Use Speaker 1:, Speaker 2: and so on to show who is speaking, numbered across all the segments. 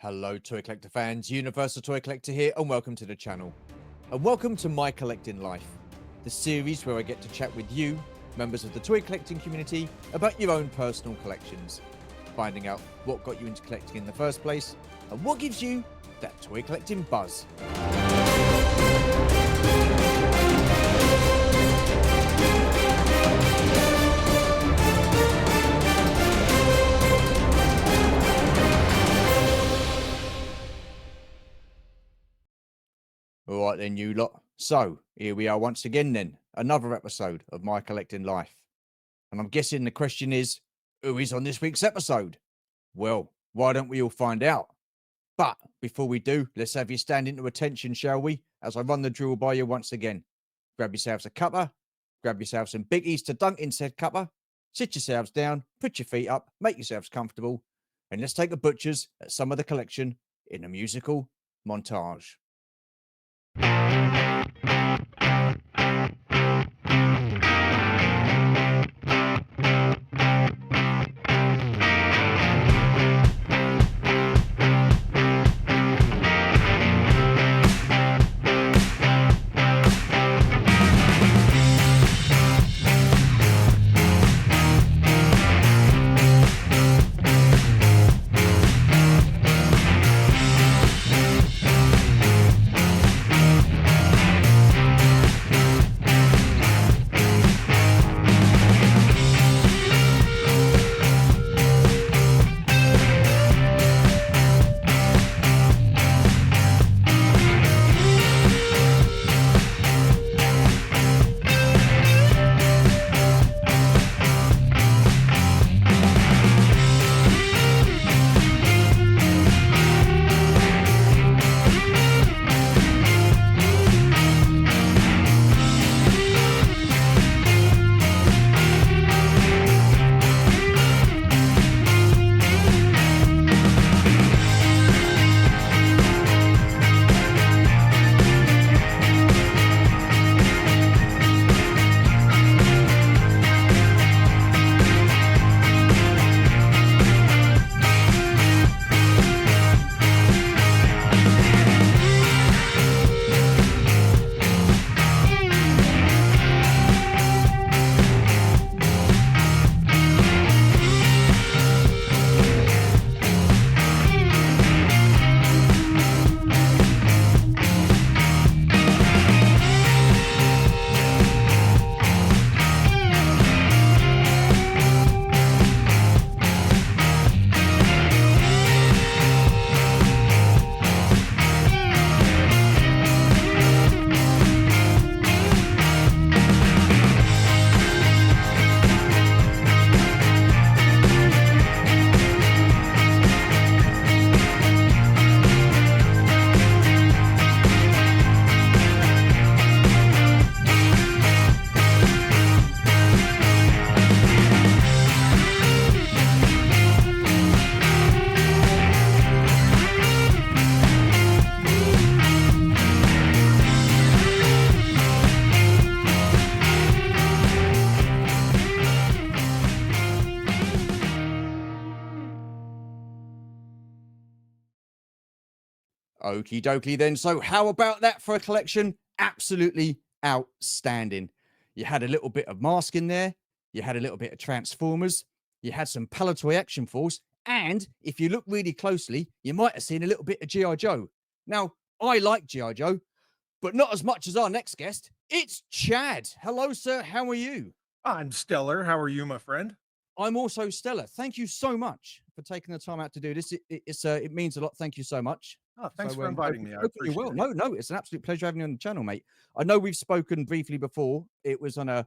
Speaker 1: Hello Toy Collector fans, Universal Toy Collector here and welcome to the channel. And welcome to My Collecting Life, the series where I get to chat with you, members of the toy collecting community, about your own personal collections, finding out what got you into collecting in the first place and what gives you that toy collecting buzz. All right then, you lot. So here we are once again then, another episode of My Collecting Life. And I'm guessing the question is, who is on this week's episode? Well, why don't we all find out? But before we do, let's have you stand into attention, shall we? As I run the drill by you once again. Grab yourselves a cuppa, grab yourselves some biggies to dunk in said cuppa, sit yourselves down, put your feet up, make yourselves comfortable, and let's take a butcher's at some of the collection in a musical montage. Okie dokie then. So how about that for a collection? Absolutely outstanding. You had a little bit of Mask in there. You had a little bit of Transformers. You had some Palitoy Action Force. And if you look really closely, you might have seen a little bit of G.I. Joe. Now, I like G.I. Joe, but not as much as our next guest. It's Chad. Hello, sir. How are you?
Speaker 2: I'm stellar. How are you, my friend?
Speaker 1: I'm also stellar. Thank you so much for taking the time out to do this. It means a lot. Thank you so much.
Speaker 2: Oh, thanks
Speaker 1: So,
Speaker 2: for inviting me. I
Speaker 1: hope you
Speaker 2: appreciate
Speaker 1: will.
Speaker 2: it.
Speaker 1: No, it's an absolute pleasure having you on the channel, mate. I know we've spoken briefly before. It was on a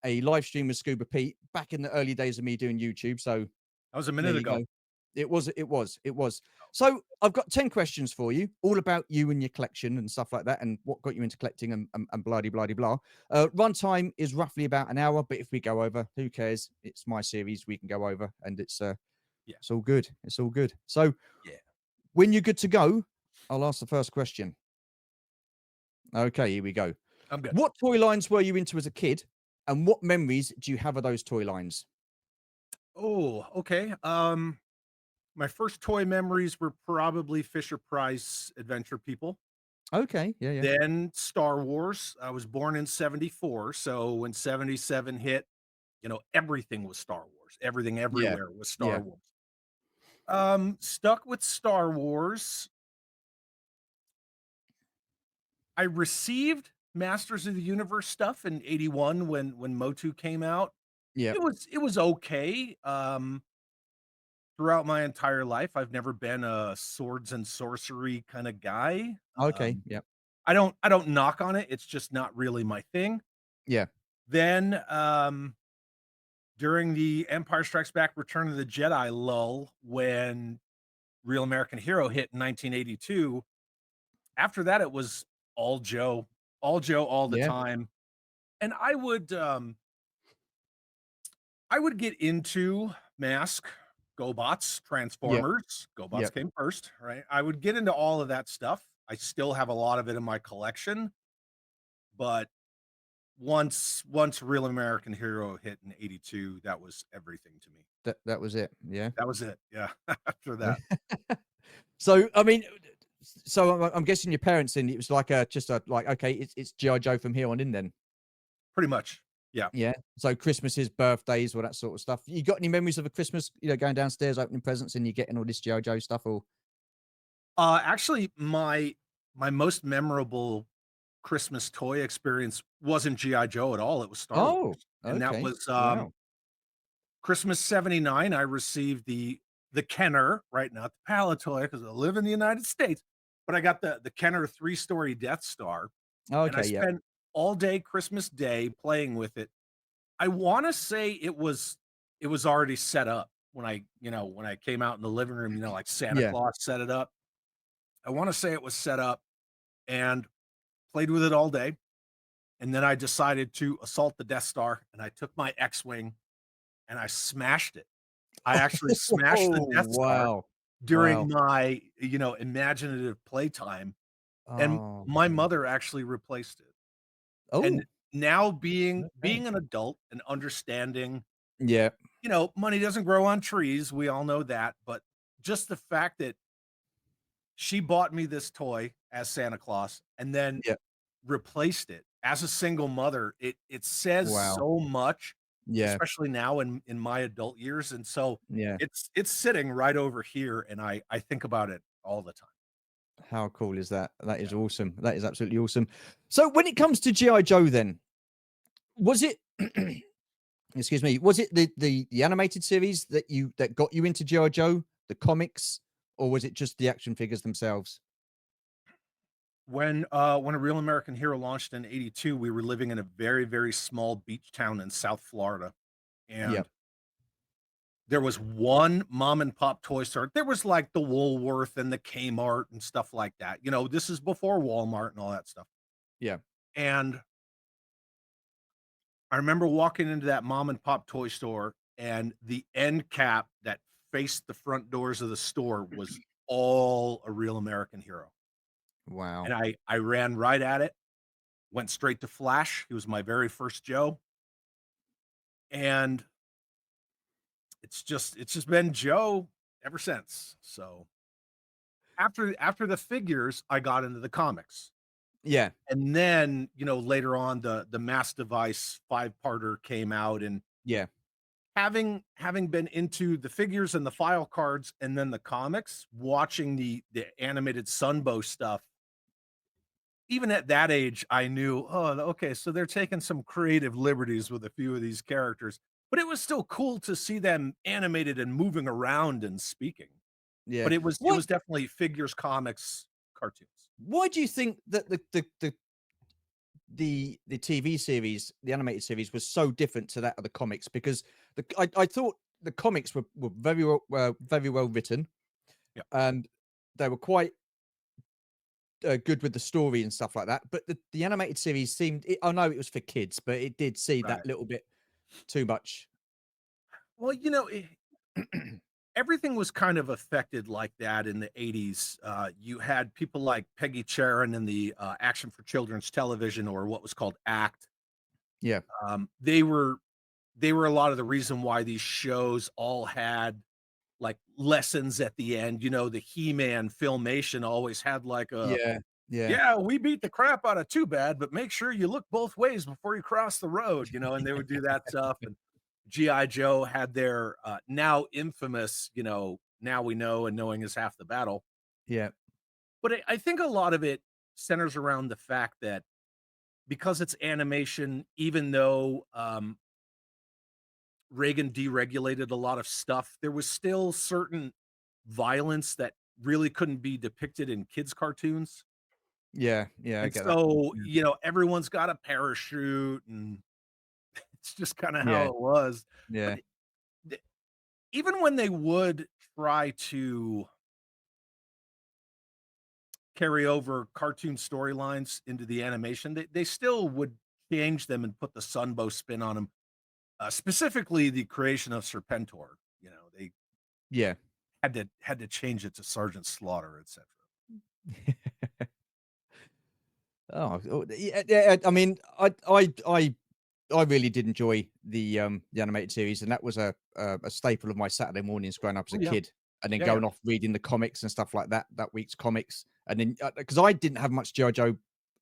Speaker 1: live stream with Scuba Pete back in the early days of me doing YouTube. So
Speaker 2: That was a
Speaker 1: there
Speaker 2: minute
Speaker 1: you
Speaker 2: ago.
Speaker 1: go. It was. So I've got 10 questions for you, all about you and your collection and stuff like that, and what got you into collecting and blah blah blah. Runtime is roughly about an hour, but if we go over, who cares? It's my series. We can go over, and it's it's all good. It's all good. So
Speaker 2: Yeah.
Speaker 1: when you're good to go, I'll ask the first question. Okay, here we go.
Speaker 2: I'm good.
Speaker 1: What toy lines were you into as a kid, and what memories do you have of those toy lines?
Speaker 2: Oh, okay. My first toy memories were probably Fisher Price Adventure People,
Speaker 1: Okay. Yeah. Yeah.
Speaker 2: then Star Wars. I was born in '74, so when '77 hit, everything was Star Wars. Everything
Speaker 1: Yeah.
Speaker 2: everywhere was Star
Speaker 1: Yeah.
Speaker 2: Wars. Stuck with Star Wars. I received Masters of the Universe stuff in '81 when Motu came out.
Speaker 1: Yeah.
Speaker 2: It was okay. Throughout my entire life, I've never been a swords and sorcery kinda guy.
Speaker 1: Okay. Yeah.
Speaker 2: I don't knock on it, it's just not really my thing.
Speaker 1: Yeah.
Speaker 2: Then, during the Empire Strikes Back: Return of the Jedi lull, when Real American Hero hit in 1982, after that, it was all Joe all the
Speaker 1: Yeah.
Speaker 2: time, and I would get into Mask, GoBots,
Speaker 1: Yeah.
Speaker 2: Transformers.
Speaker 1: Yeah.
Speaker 2: GoBots came first, right? I would get into all of that stuff. I still have a lot of it in my collection, but once Real American Hero hit in '82, that was everything to me.
Speaker 1: That was it. Yeah.
Speaker 2: That was it. Yeah. After
Speaker 1: Yeah.
Speaker 2: that.
Speaker 1: So, I mean, so I'm guessing your parents, and it was like just a like, okay, it's GI Joe from here on in then.
Speaker 2: Pretty much. Yeah.
Speaker 1: Yeah. So Christmases, birthdays, all that sort of stuff. You got any memories of a Christmas, going downstairs, opening presents, and you're getting all this GI Joe stuff? Or
Speaker 2: Actually, my most memorable Christmas toy experience wasn't GI Joe at all. It was Star Wars,
Speaker 1: oh,
Speaker 2: and that
Speaker 1: okay,
Speaker 2: was
Speaker 1: wow,
Speaker 2: Christmas '79. I received the Kenner, right, not the Palatoy, because I live in the United States, but I got the Kenner three-story Death Star, and I
Speaker 1: okay, yeah,
Speaker 2: spent all day Christmas Day playing with it. I wanna say it was already set up when I came out in the living room, like Santa
Speaker 1: yeah.
Speaker 2: Claus set it up. I wanna say it was set up and played with it all day, and then I decided to assault the Death Star, and I took my X-Wing and I smashed it. I actually smashed the
Speaker 1: Oh,
Speaker 2: Death Star
Speaker 1: wow,
Speaker 2: during
Speaker 1: wow.
Speaker 2: my, imaginative playtime, and
Speaker 1: Oh,
Speaker 2: my
Speaker 1: man.
Speaker 2: mother actually replaced it. And
Speaker 1: Oh,
Speaker 2: now being
Speaker 1: okay.
Speaker 2: being an adult and understanding,
Speaker 1: Yeah,
Speaker 2: money doesn't grow on trees, we all know that, but just the fact that she bought me this toy as Santa Claus and then
Speaker 1: yeah,
Speaker 2: replaced it as a single mother, it says
Speaker 1: wow,
Speaker 2: so much,
Speaker 1: yeah,
Speaker 2: especially now in my adult years, and so
Speaker 1: yeah.
Speaker 2: it's sitting right over here, and I think about it all the time.
Speaker 1: How cool is that? That
Speaker 2: Yeah.
Speaker 1: is awesome. That is absolutely awesome. So when it comes to GI Joe, then was it? Excuse me. Was it the animated series that got you into GI Joe, the comics, or was it just the action figures themselves?
Speaker 2: When A Real American Hero launched in '82, we were living in a very, very small beach town in South Florida,
Speaker 1: Yep.
Speaker 2: and there was one mom and pop toy store. There was, like, the Woolworth and the Kmart and stuff like that, this is before Walmart and all that stuff,
Speaker 1: Yeah.
Speaker 2: and I remember walking into that mom and pop toy store, and the end cap that faced the front doors of the store was all A Real American Hero,
Speaker 1: Wow.
Speaker 2: and I ran right at it, went straight to Flash. He was my very first Joe, and it's just been Joe ever since. So, after the figures, I got into the comics,
Speaker 1: Yeah.
Speaker 2: and then, later on, the Mass Device five-parter came out, and
Speaker 1: Yeah.
Speaker 2: having been into the figures and the file cards and then the comics, watching the animated Sunbow stuff, even at that age, I knew, "Oh, okay, so they're taking some creative liberties with a few of these characters," but it was still cool to see them animated and moving around and speaking.
Speaker 1: Yeah.
Speaker 2: But it
Speaker 1: Why
Speaker 2: was definitely figures, comics, cartoons.
Speaker 1: why do you think that the TV series, the animated series, was so different to that of the comics? Because I thought the comics were very well written,
Speaker 2: Yeah,
Speaker 1: and they were quite good with the story and stuff like that. But the animated series seemed, I know it was for kids, but it did see that
Speaker 2: right.
Speaker 1: little bit too much.
Speaker 2: Well, everything was kind of affected like that in the '80s. You had people like Peggy Charon in the, Action for Children's Television, or what was called ACT.
Speaker 1: Yeah.
Speaker 2: They were a lot of the reason why these shows all had like lessons at the end. You know, the He-Man Filmation always had like a,
Speaker 1: Yeah, yeah,
Speaker 2: yeah, we beat the crap out of Too Bad, but make sure you look both ways before you cross the road, you know, and they would do that stuff. And G.I. Joe had their now infamous, you know, now we know and knowing is half the battle.
Speaker 1: yeah,
Speaker 2: But I think a lot of it centers around the fact that because it's animation, even though Reagan deregulated a lot of stuff, there was still certain violence that really couldn't be depicted in kids' cartoons.
Speaker 1: yeah, yeah. I
Speaker 2: And
Speaker 1: get that.
Speaker 2: so,
Speaker 1: Yeah,
Speaker 2: you know, everyone's got a parachute and it's just kinda how
Speaker 1: yeah,
Speaker 2: it was.
Speaker 1: yeah,
Speaker 2: But the even when they would try to carry over cartoon storylines into the animation, they still would change them and put the Sunbow spin on them. Specifically the creation of Serpentor, you know, they
Speaker 1: yeah.
Speaker 2: had to change it to Sergeant Slaughter, etcetera.
Speaker 1: Oh, yeah, yeah. I mean, I really did enjoy the animated series, and that was a staple of my Saturday mornings growing up as
Speaker 2: Oh,
Speaker 1: a
Speaker 2: yeah.
Speaker 1: kid, and then
Speaker 2: Yeah, yeah.
Speaker 1: going off reading the comics and stuff like that. That week's comics, and then because I didn't have much GI Joe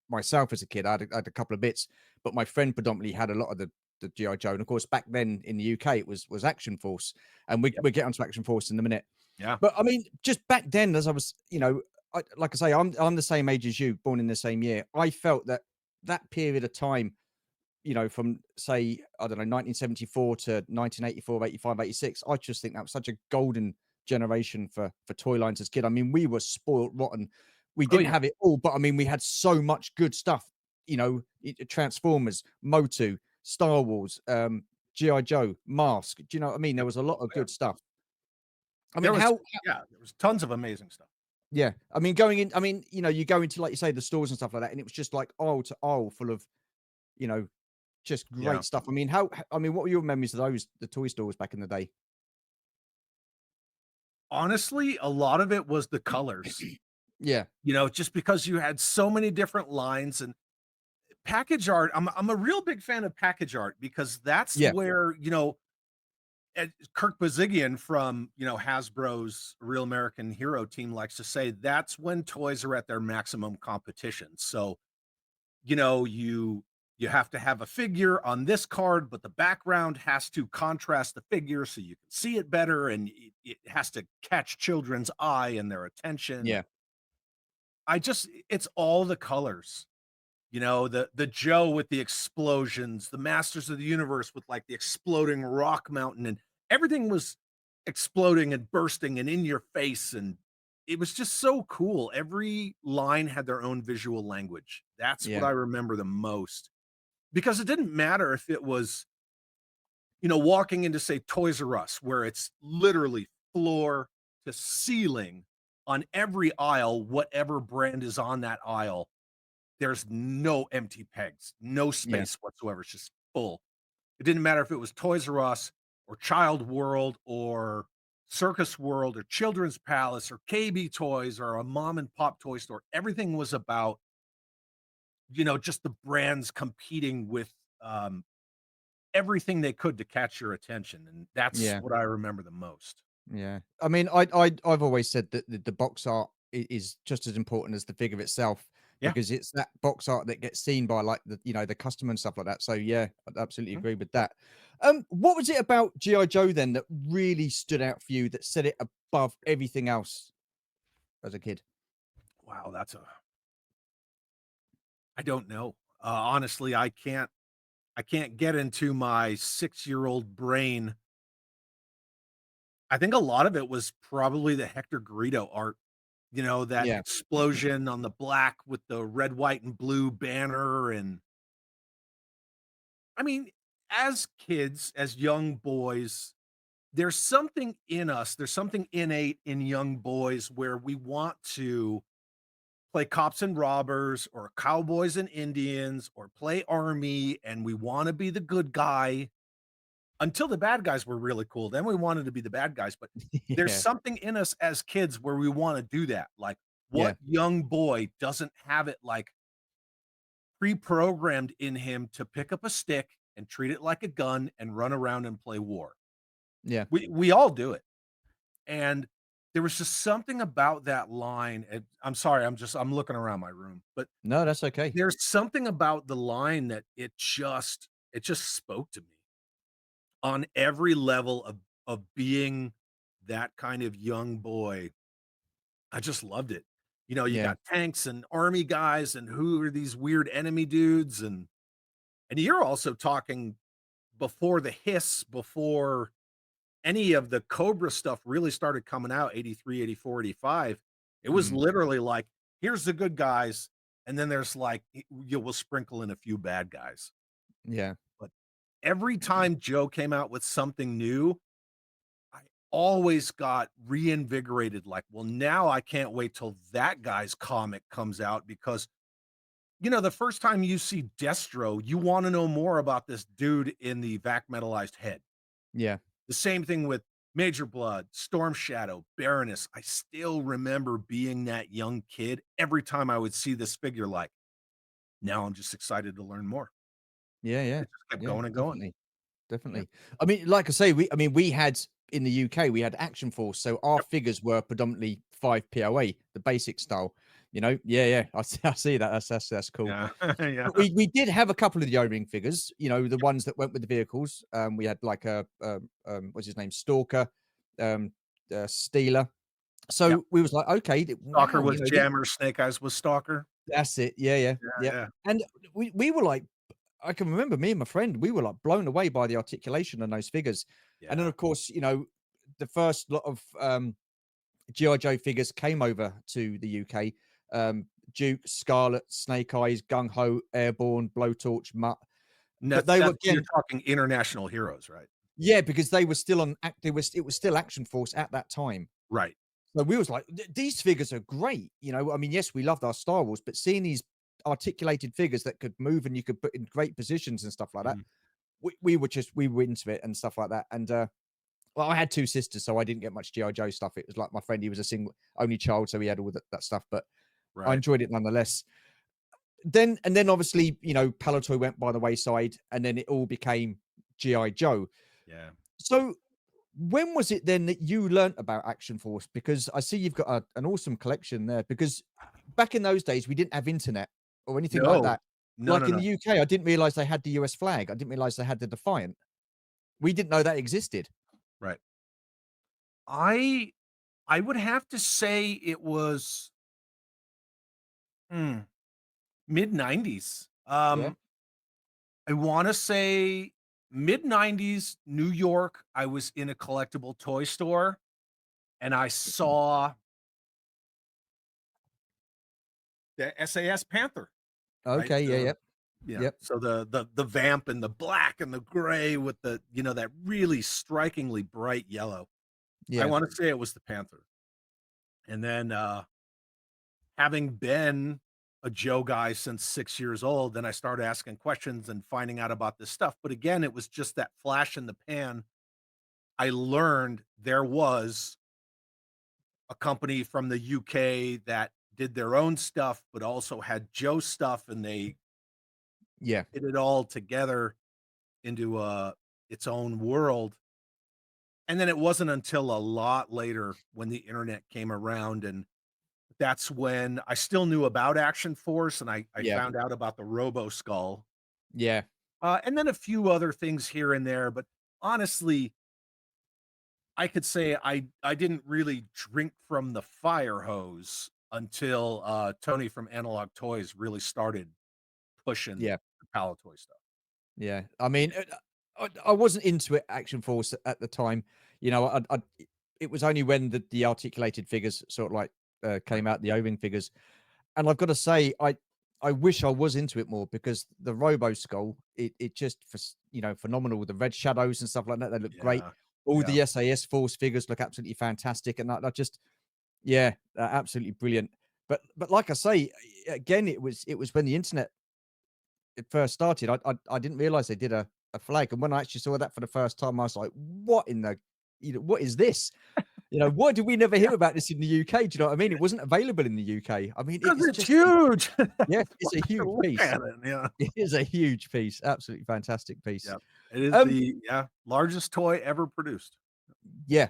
Speaker 1: myself as a kid, I had a couple of bits, but my friend predominantly had a lot of the GI Joe, and of course back then in the UK it was Action Force, and
Speaker 2: Yep.
Speaker 1: we'll get onto Action Force in a minute.
Speaker 2: Yeah.
Speaker 1: But I mean, just back then, as I was, like I say, I'm the same age as you, born in the same year. I felt that that period of time, from say, I don't know, 1974 to 1984, 85, 86, I just think that was such a golden generation for toy lines as a kid. I mean, we were spoiled rotten. We
Speaker 2: Oh,
Speaker 1: didn't
Speaker 2: yeah.
Speaker 1: have it all, but I mean, we had so much good stuff. Transformers, Motu, Star Wars, GI Joe, Mask. Do you know what I mean? There
Speaker 2: Yep.
Speaker 1: was a lot
Speaker 2: Oh,
Speaker 1: of
Speaker 2: yeah.
Speaker 1: good stuff. I mean,
Speaker 2: There was
Speaker 1: how
Speaker 2: yeah, there was tons of amazing stuff.
Speaker 1: Yeah, I mean, going in, I mean, you go into, like you say, the stores and stuff like that, and it was just like aisle to aisle full of, you know, just
Speaker 2: Yeah.
Speaker 1: great stuff. I mean, I mean, what were your memories of the toy stores back in the day?
Speaker 2: Honestly, a lot of it was the colors,
Speaker 1: Yeah,
Speaker 2: you know, just because you had so many different lines and package art. I'm a real big fan of package art because that's
Speaker 1: yeah,
Speaker 2: where, you know, Kirk Bazigian from, you know, Hasbro's Real American Hero team likes to say that's when toys are at their maximum competition. So, you know, you have to have a figure on this card, but the background has to contrast the figure so you can see it better and it has to catch children's eye and their attention.
Speaker 1: yeah,
Speaker 2: It's all the colors. You know, the Joe with the explosions, the Masters of the Universe with like the exploding rock mountain and everything was exploding and bursting and in your face and it was just so cool. Every line had their own visual language. That's what
Speaker 1: yeah,
Speaker 2: I remember the most. Because it didn't matter if it was, you know, walking into say Toys R Us where it's literally floor to ceiling on every aisle, whatever brand is on that aisle, there's no empty pegs, no
Speaker 1: yeah,
Speaker 2: space whatsoever. It's just full. It didn't matter if it was Toys R Us or Child World or Circus World or Children's Palace or KB Toys or a mom and pop toy store. Everything was about, you know, just the brands competing with everything they could to catch your attention. And that's
Speaker 1: yeah,
Speaker 2: what I remember the most.
Speaker 1: yeah. I mean, I've always said that the box art is just as important as the figure itself
Speaker 2: Yeah.
Speaker 1: because it's that box art that gets seen by like the customer and stuff like that. So yeah, I'd absolutely
Speaker 2: Mhm.
Speaker 1: agree with that. What was it about GI Joe then that really stood out for you that set it above everything else as a kid?
Speaker 2: Wow, I don't know. Honestly, I can't get into my 6-year-old brain. I think a lot of it was probably the Hector Greedo art, you know, that
Speaker 1: Yeah,
Speaker 2: explosion on the black with the red, white, and blue banner, and I mean, as kids, as young boys, there's something innate in young boys where we want to play cops and robbers or cowboys and Indians or play army, and we wanna be the good guy. Until the bad guys were really cool, then we wanted to be the bad guys, but there's
Speaker 1: yeah,
Speaker 2: something in us as kids where we wanna do that, like,
Speaker 1: yeah,
Speaker 2: what young boy doesn't have it, like, pre-programmed in him to pick up a stick and treat it like a gun and run around and play war?
Speaker 1: yeah.
Speaker 2: We all do it. And there was just something about that line, and I'm sorry, I'm looking around my room, but
Speaker 1: No, that's okay.
Speaker 2: there's something about the line that it just spoke to me on every level of being that kind of young boy. I just loved it. You know, you
Speaker 1: Yeah.
Speaker 2: got tanks and army guys and who are these weird enemy dudes, and you're also talking before the Hiss, before any of the Cobra stuff really started coming out, 83, 84, 85. It was
Speaker 1: Mm,
Speaker 2: literally like, here's the good guys, and then there's like you will sprinkle in a few bad guys.
Speaker 1: yeah.
Speaker 2: But every time Joe came out with something new, I always got reinvigorated, like, well, now I can't wait till that guy's comic comes out because, the first time you see Destro, you wanna know more about this dude in the vac metalized head.
Speaker 1: Yeah.
Speaker 2: The same thing with Major Blood, Storm Shadow, Baroness. I still remember being that young kid every time I would see this figure, like, now I'm just excited to learn more.
Speaker 1: Yeah, yeah.
Speaker 2: It just kept
Speaker 1: Yeah,
Speaker 2: going and going.
Speaker 1: definitely.
Speaker 2: Yeah.
Speaker 1: Definitely. I mean, like I say, we had in the UK, we had Action Force, so our
Speaker 2: Yep.
Speaker 1: figures were predominantly 5 POA, the basic style, you know? Yeah, yeah. I see that. That's cool.
Speaker 2: Yeah. Yeah.
Speaker 1: But we did have a couple of the O-ring figures, you know, the ones that went with the vehicles. We had like a, what's his name? Stalker, um, Stealer.
Speaker 2: Yep.
Speaker 1: So we was like, okay,
Speaker 2: Stalker
Speaker 1: wow, you
Speaker 2: was
Speaker 1: know,
Speaker 2: Jammer, Snake Eyes was Stalker.
Speaker 1: that's it. Yeah, yeah,
Speaker 2: Yeah,
Speaker 1: yeah.
Speaker 2: yeah.
Speaker 1: And we were like, I can remember me and my friend, we were like blown away by the articulation on those figures. And then
Speaker 2: Yeah.
Speaker 1: of course, you know, the first lot of GI Joe figures came over to the UK. Duke, Scarlet, Snake Eyes, Gung Ho, Airborne, Blowtorch, Mutt.
Speaker 2: And
Speaker 1: But they were
Speaker 2: that's you're
Speaker 1: again,
Speaker 2: talking international heroes, right?
Speaker 1: yeah, because they were still on act. It was still Action Force at that time.
Speaker 2: Right.
Speaker 1: So we was like, These figures are great." You know, I mean, yes, we loved our Star Wars, but seeing these articulated figures that could move and you could put in great positions and stuff like that,
Speaker 2: Mhm.
Speaker 1: we were into it and stuff like that. And well, I had two sisters, so I didn't get much GI Joe stuff. It was like my friend; he was a single only child, so he had all that stuff. But I
Speaker 2: Right.
Speaker 1: enjoyed it nonetheless. Then obviously, you know, Palatoy went by the wayside, and then it all became GI Joe.
Speaker 2: Yeah.
Speaker 1: So when was it then that you learnt about Action Force? Because I see you've got an awesome collection there. Because back in those days, we didn't have internet or anything like
Speaker 2: No.
Speaker 1: that.
Speaker 2: No, no,
Speaker 1: Like in
Speaker 2: no.
Speaker 1: the UK, I didn't realize they had the US flag. I didn't realize they had the Defiant. We didn't know that existed.
Speaker 2: Right. I I would have to say it was, hmm, mid-90s.
Speaker 1: Yeah.
Speaker 2: I wanna say mid-90s, New York. I was in a collectible toy store, and I saw the SAS Panther, right?
Speaker 1: Okay. Yeah. Yep.
Speaker 2: Yeah,
Speaker 1: Yep.
Speaker 2: so the vamp and the black and the gray with that really strikingly bright yellow. I
Speaker 1: Yeah.
Speaker 2: wanna say it was the Panther, and then, having been a Joe guy since 6 years old, then I started asking questions and finding out about this stuff, but again, it was just that flash in the pan. I learned there was a company from the UK that did their own stuff, but also had Joe stuff, and they
Speaker 1: Yeah.
Speaker 2: did it all together into, its own world. And then it wasn't until a lot later when the internet came around, and that's when I still knew about Action Force, and I
Speaker 1: Yeah.
Speaker 2: found out about the Robo Skull,
Speaker 1: Yeah.
Speaker 2: and then a few other things here and there, but honestly, I could say I didn't really drink from the fire hose until, Tony from Analog Toys really started pushing
Speaker 1: Yeah.
Speaker 2: the Palitoy stuff.
Speaker 1: Yeah. I mean, I wasn't into it, Action Force at the time. You know, it was only when the articulated figures sort of like
Speaker 2: Right.
Speaker 1: came out, the O-ring figures. And I've got to say, I wish I was into it more because the Robo Skull, it just you know, phenomenal. The red shadows and stuff like that, they look great.
Speaker 2: Yeah.
Speaker 1: All
Speaker 2: Yeah.
Speaker 1: the SAS Force figures look absolutely fantastic, and I just yeah, absolutely brilliant. But like I say, again, it was when the internet it first started. I didn't realize they did a flag, and when I actually saw that for the first time, I was like, what in the you know what is this? You know, why did we never
Speaker 2: Yeah.
Speaker 1: hear about this in the UK? Do you know what I mean? It wasn't available in the UK. I mean, it
Speaker 2: 'Cause
Speaker 1: is
Speaker 2: it's
Speaker 1: just
Speaker 2: huge.
Speaker 1: yeah,
Speaker 2: That's
Speaker 1: it's
Speaker 2: why
Speaker 1: a
Speaker 2: I
Speaker 1: huge
Speaker 2: look
Speaker 1: piece.
Speaker 2: at it, yeah.
Speaker 1: It is a huge piece, absolutely fantastic piece.
Speaker 2: Yeah. It is
Speaker 1: Um,
Speaker 2: the, largest toy ever produced.
Speaker 1: yeah,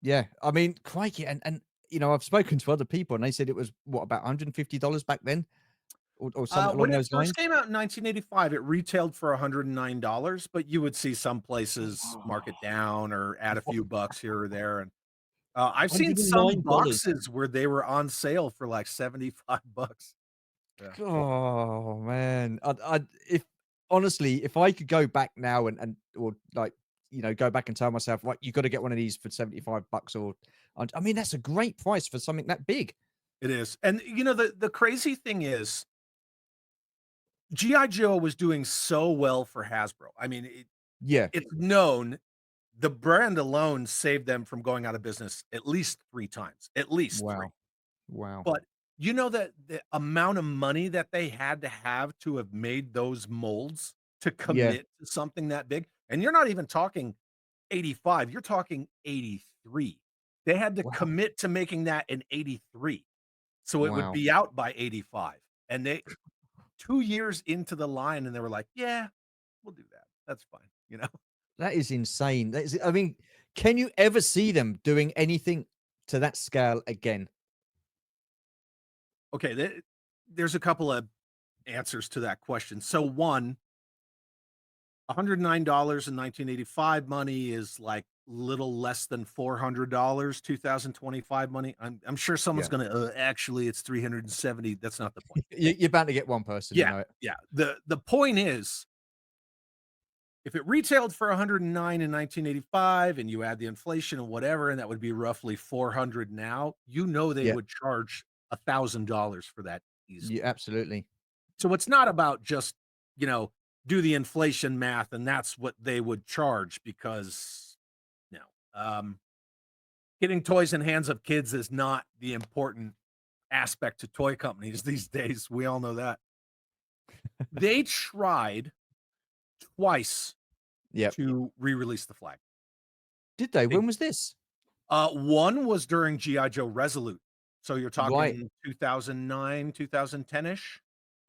Speaker 1: Yeah. I mean, crikey, and I've spoken to other people, and they said it was what, about $150 back then, or something along
Speaker 2: When it
Speaker 1: those
Speaker 2: first
Speaker 1: lines.
Speaker 2: came out in 1985, it retailed for $109, but you would see some places mark it
Speaker 1: Oh,
Speaker 2: down or add a
Speaker 1: what,
Speaker 2: few bucks here or there, and I've seen some
Speaker 1: $109?
Speaker 2: boxes where they were on sale for like 75 bucks. Yeah.
Speaker 1: Oh man, if honestly, if I could go back now and or like go back and tell myself, right, you got to get one of these for $75, or I mean that's a great price for something that big.
Speaker 2: It is. And the crazy thing is GI Joe was doing so well for Hasbro. I mean,
Speaker 1: Yeah.
Speaker 2: it's known the brand alone saved them from going out of business at least 3 times, at least 3.
Speaker 1: Wow. Wow.
Speaker 2: But you know that the amount of money that they had to have to have made those molds to
Speaker 1: Yeah.
Speaker 2: commit to something that big, and you're not even talking 85, you're talking 83. They had to
Speaker 1: Wow.
Speaker 2: commit to making that in 83, so it would
Speaker 1: Wow.
Speaker 2: be out by 85, and they 2 years into the line, and they were like, "Yeah, we'll do that. That's fine."
Speaker 1: That is insane. That is, I mean, can you ever see them doing anything to that scale again?
Speaker 2: Okay, there's a couple of answers to that question. So, one, $109 in 1985 money is like little less than $400 2025 money. I'm sure someone's
Speaker 1: Yeah.
Speaker 2: gonna, actually, it's 370. That's not the point.
Speaker 1: You're bound to get one person, you
Speaker 2: Yeah,
Speaker 1: know it.
Speaker 2: yeah. The point is, if it retailed for 109 in 1985 and you add the inflation and whatever, and that would be roughly 400 now, they
Speaker 1: Yeah.
Speaker 2: would charge $1,000 for that
Speaker 1: Yeah,
Speaker 2: easily.
Speaker 1: absolutely.
Speaker 2: So it's not about just, you know, do the inflation math and that's what they would charge because no. Um, Getting toys in hands of kids is not the important aspect to toy companies these days. We all know that. They tried twice
Speaker 1: Yep.
Speaker 2: to re-release the flag.
Speaker 1: Did they?
Speaker 2: They
Speaker 1: When was this?
Speaker 2: One was during GI Joe Resolute. So you're
Speaker 1: Right.
Speaker 2: talking 2009, 2010-ish.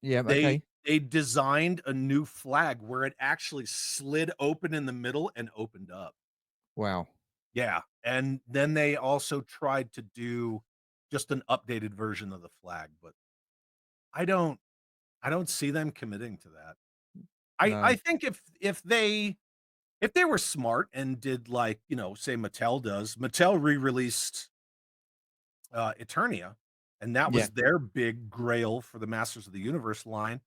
Speaker 1: Yeah.
Speaker 2: They
Speaker 1: Okay.
Speaker 2: they designed a new flag where it actually slid open in the middle and opened up.
Speaker 1: Wow.
Speaker 2: Yeah, and then they also tried to do just an updated version of the flag, but I don't I don't see them committing to that. I
Speaker 1: No.
Speaker 2: think if they were smart and did like, say Mattel does, Mattel re-released, Eternia, and that
Speaker 1: Yeah.
Speaker 2: was their big grail for the Masters of the Universe line.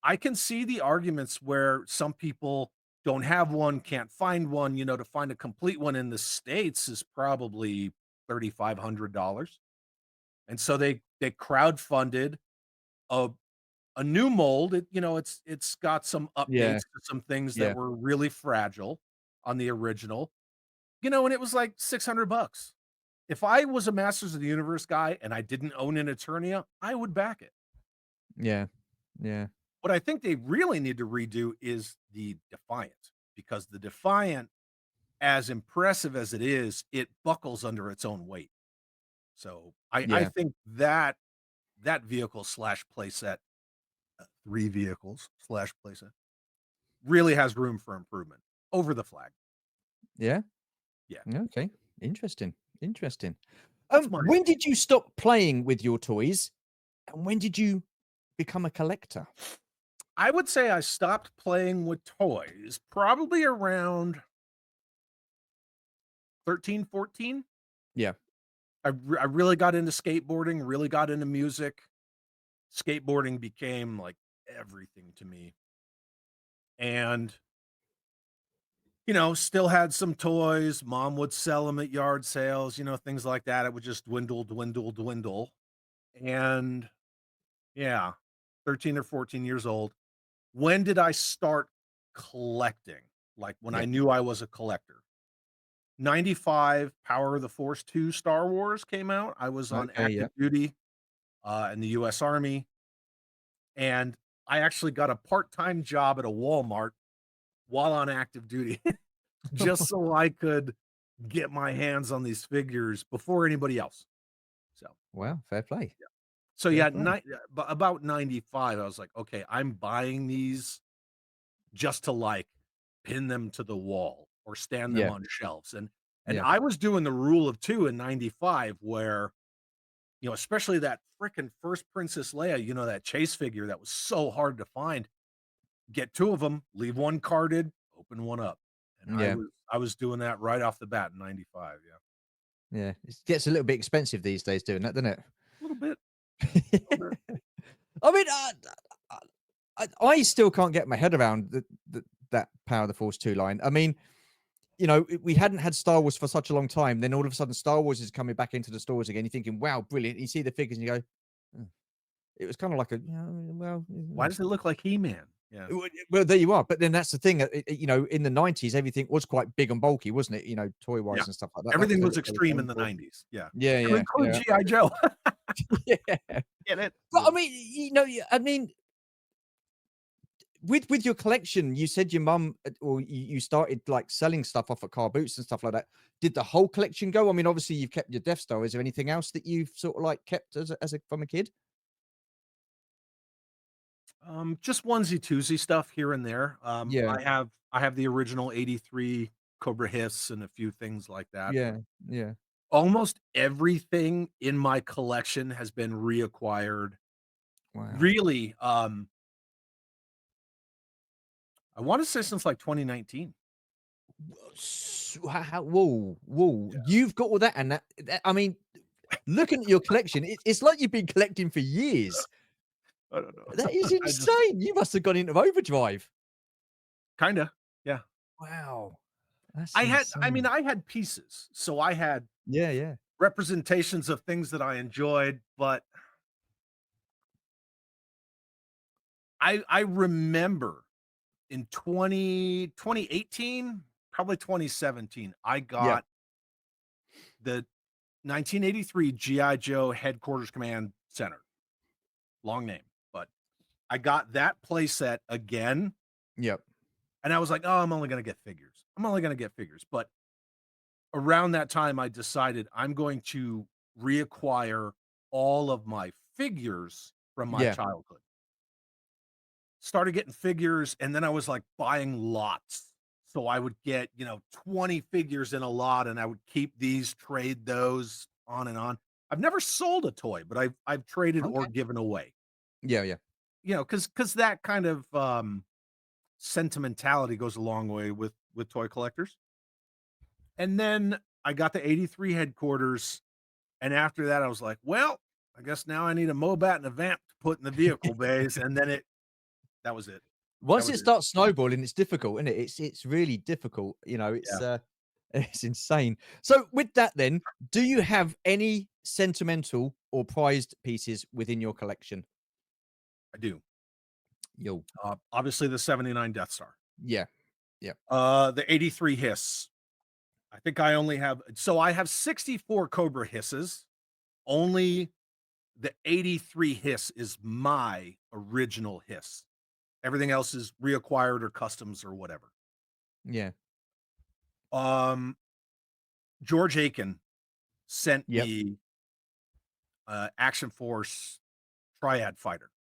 Speaker 2: I can see the arguments where some people don't have one, can't find one, to find a complete one in the States is probably $3,500. And so they crowdfunded a a new mold. It's got some
Speaker 1: Yeah.
Speaker 2: updates to some things that
Speaker 1: Yeah.
Speaker 2: were really fragile on the original, and it was like 600 bucks. If I was a Masters of the Universe guy and I didn't own an Eternia, I would back it.
Speaker 1: Yeah. Yeah.
Speaker 2: What I think they really need to redo is the Defiant, because the Defiant, as impressive as it is, it buckles under its own weight. So I
Speaker 1: Yeah.
Speaker 2: think that vehicle slash playset, 3 vehicles slash playset, really has room for improvement over the flag.
Speaker 1: Yeah.
Speaker 2: Yeah,
Speaker 1: Okay. Interesting. Interesting.
Speaker 2: that's my
Speaker 1: When
Speaker 2: opinion.
Speaker 1: did you stop playing with your toys, and when did you become a collector?
Speaker 2: I would say I stopped playing with toys probably around 13, 14.
Speaker 1: Yeah.
Speaker 2: I really got into skateboarding, really got into music. Skateboarding became, like, everything to me, and, still had some toys. Mom would sell them at yard sales, things like that. It would just dwindle, dwindle, dwindle, and yeah, 13 or 14 years old. When did I start collecting? Like, when I
Speaker 1: Yeah.
Speaker 2: knew I was a collector. 95, Power of the Force 2 Star Wars came out. I was on
Speaker 1: Okay.
Speaker 2: active
Speaker 1: Yeah.
Speaker 2: duty, in the US Army, and I actually got a part-time job at a Walmart while on active duty just so I could get my hands on these figures before anybody else. So,
Speaker 1: Wow. Fair play.
Speaker 2: so
Speaker 1: Fair
Speaker 2: yeah,
Speaker 1: play.
Speaker 2: but about 95, I was like, "Okay, I'm buying these just to, like, pin them to the wall or stand them
Speaker 1: Yeah.
Speaker 2: on shelves," and And
Speaker 1: Yeah.
Speaker 2: I was doing the rule of 2 in '95 where, especially that frickin' first Princess Leia, that chase figure that was so hard to find. Get 2 of them, leave 1 carded, open 1 up. And I
Speaker 1: Yeah.
Speaker 2: was I was doing that right off the bat in '95, yeah.
Speaker 1: Yeah. It gets a little bit expensive these days doing that, doesn't
Speaker 2: A little bit, a little
Speaker 1: it?
Speaker 2: bit.
Speaker 1: I mean, I still can't get my head around that Power of the Force 2 line. I mean, we hadn't had Star Wars for such a long time. Then all of a sudden, Star Wars is coming back into the stores again. You're thinking, wow, brilliant. You see the figures and you go, "Oh." It was kind of like a, well,
Speaker 2: Why does it look like He-Man? Yeah.
Speaker 1: well, there you are. But then that's the thing, in the 90s, everything was quite big and bulky, wasn't it? Toy
Speaker 2: Yeah.
Speaker 1: wise and stuff like that.
Speaker 2: Everything was
Speaker 1: They were
Speaker 2: extreme in
Speaker 1: going
Speaker 2: the
Speaker 1: for.
Speaker 2: '90s, yeah.
Speaker 1: Yeah,
Speaker 2: To
Speaker 1: yeah,
Speaker 2: include
Speaker 1: yeah.
Speaker 2: G.I. Joe.
Speaker 1: Yeah.
Speaker 2: Get it?
Speaker 1: But I mean, I mean, with your collection, you said your mum or you started like selling stuff off at car boots and stuff like that. Did the whole collection go? I mean, obviously you've kept your Death Star. Is there anything else that you've sort of like kept from a kid?
Speaker 2: Just onesie twosie stuff here and there.
Speaker 1: Yeah,
Speaker 2: I have the original '83 Cobra Hiss and a few things like that, but
Speaker 1: yeah, yeah.
Speaker 2: almost everything in my collection has been reacquired.
Speaker 1: Wow.
Speaker 2: Really, I wanna say since, like, 2019.
Speaker 1: Whoa, whoa!
Speaker 2: Yeah,
Speaker 1: You've got all that, and I mean, looking at your collection, it's like you've been collecting for years.
Speaker 2: I don't know.
Speaker 1: That is
Speaker 2: I just
Speaker 1: insane. You must have gone into overdrive.
Speaker 2: kinda, yeah.
Speaker 1: Wow, that's
Speaker 2: I mean,
Speaker 1: insane.
Speaker 2: I had pieces, so I had
Speaker 1: Yeah, yeah,
Speaker 2: representations of things that I enjoyed, but I remember in 2018, probably 2017, I
Speaker 1: yeah.
Speaker 2: got the 1983 GI Joe Headquarters Command Center. Long name, but I got that playset again,
Speaker 1: Yep.
Speaker 2: and I was like, "Oh, I'm only gonna get figures. I'm only gonna get figures." But around that time, I decided I'm going to reacquire all of my figures from my
Speaker 1: Yeah.
Speaker 2: childhood. Started getting figures, and then I was, like, buying lots. So I would get, 20 figures in a lot, and I would keep these, trade those, on and on. I've never sold a toy, but I've traded or
Speaker 1: Okay.
Speaker 2: given away.
Speaker 1: Yeah, yeah.
Speaker 2: Because that kind of, sentimentality goes a long way with toy collectors. And then I got the '83 headquarters, and after that, I was like, "Well, I guess now I need a Mobat and a Vamp to put in the vehicle bays," and then that was it. That
Speaker 1: Once
Speaker 2: was
Speaker 1: it
Speaker 2: it.
Speaker 1: starts snowballing, it's difficult, isn't it? It's really difficult.
Speaker 2: Yeah,
Speaker 1: It's insane. So with that then, do you have any sentimental or prized pieces within your collection?
Speaker 2: I do.
Speaker 1: Yo.
Speaker 2: Obviously the '79 Death Star.
Speaker 1: Yeah. Yeah.
Speaker 2: The '83 Hiss. I think I only have I have 64 Cobra Hisses. Only the '83 Hiss is my original Hiss. Everything else is reacquired or customs or whatever.
Speaker 1: Yeah.
Speaker 2: Um, George Aiken sent
Speaker 1: Yep.
Speaker 2: me, Action Force Triad Fighter,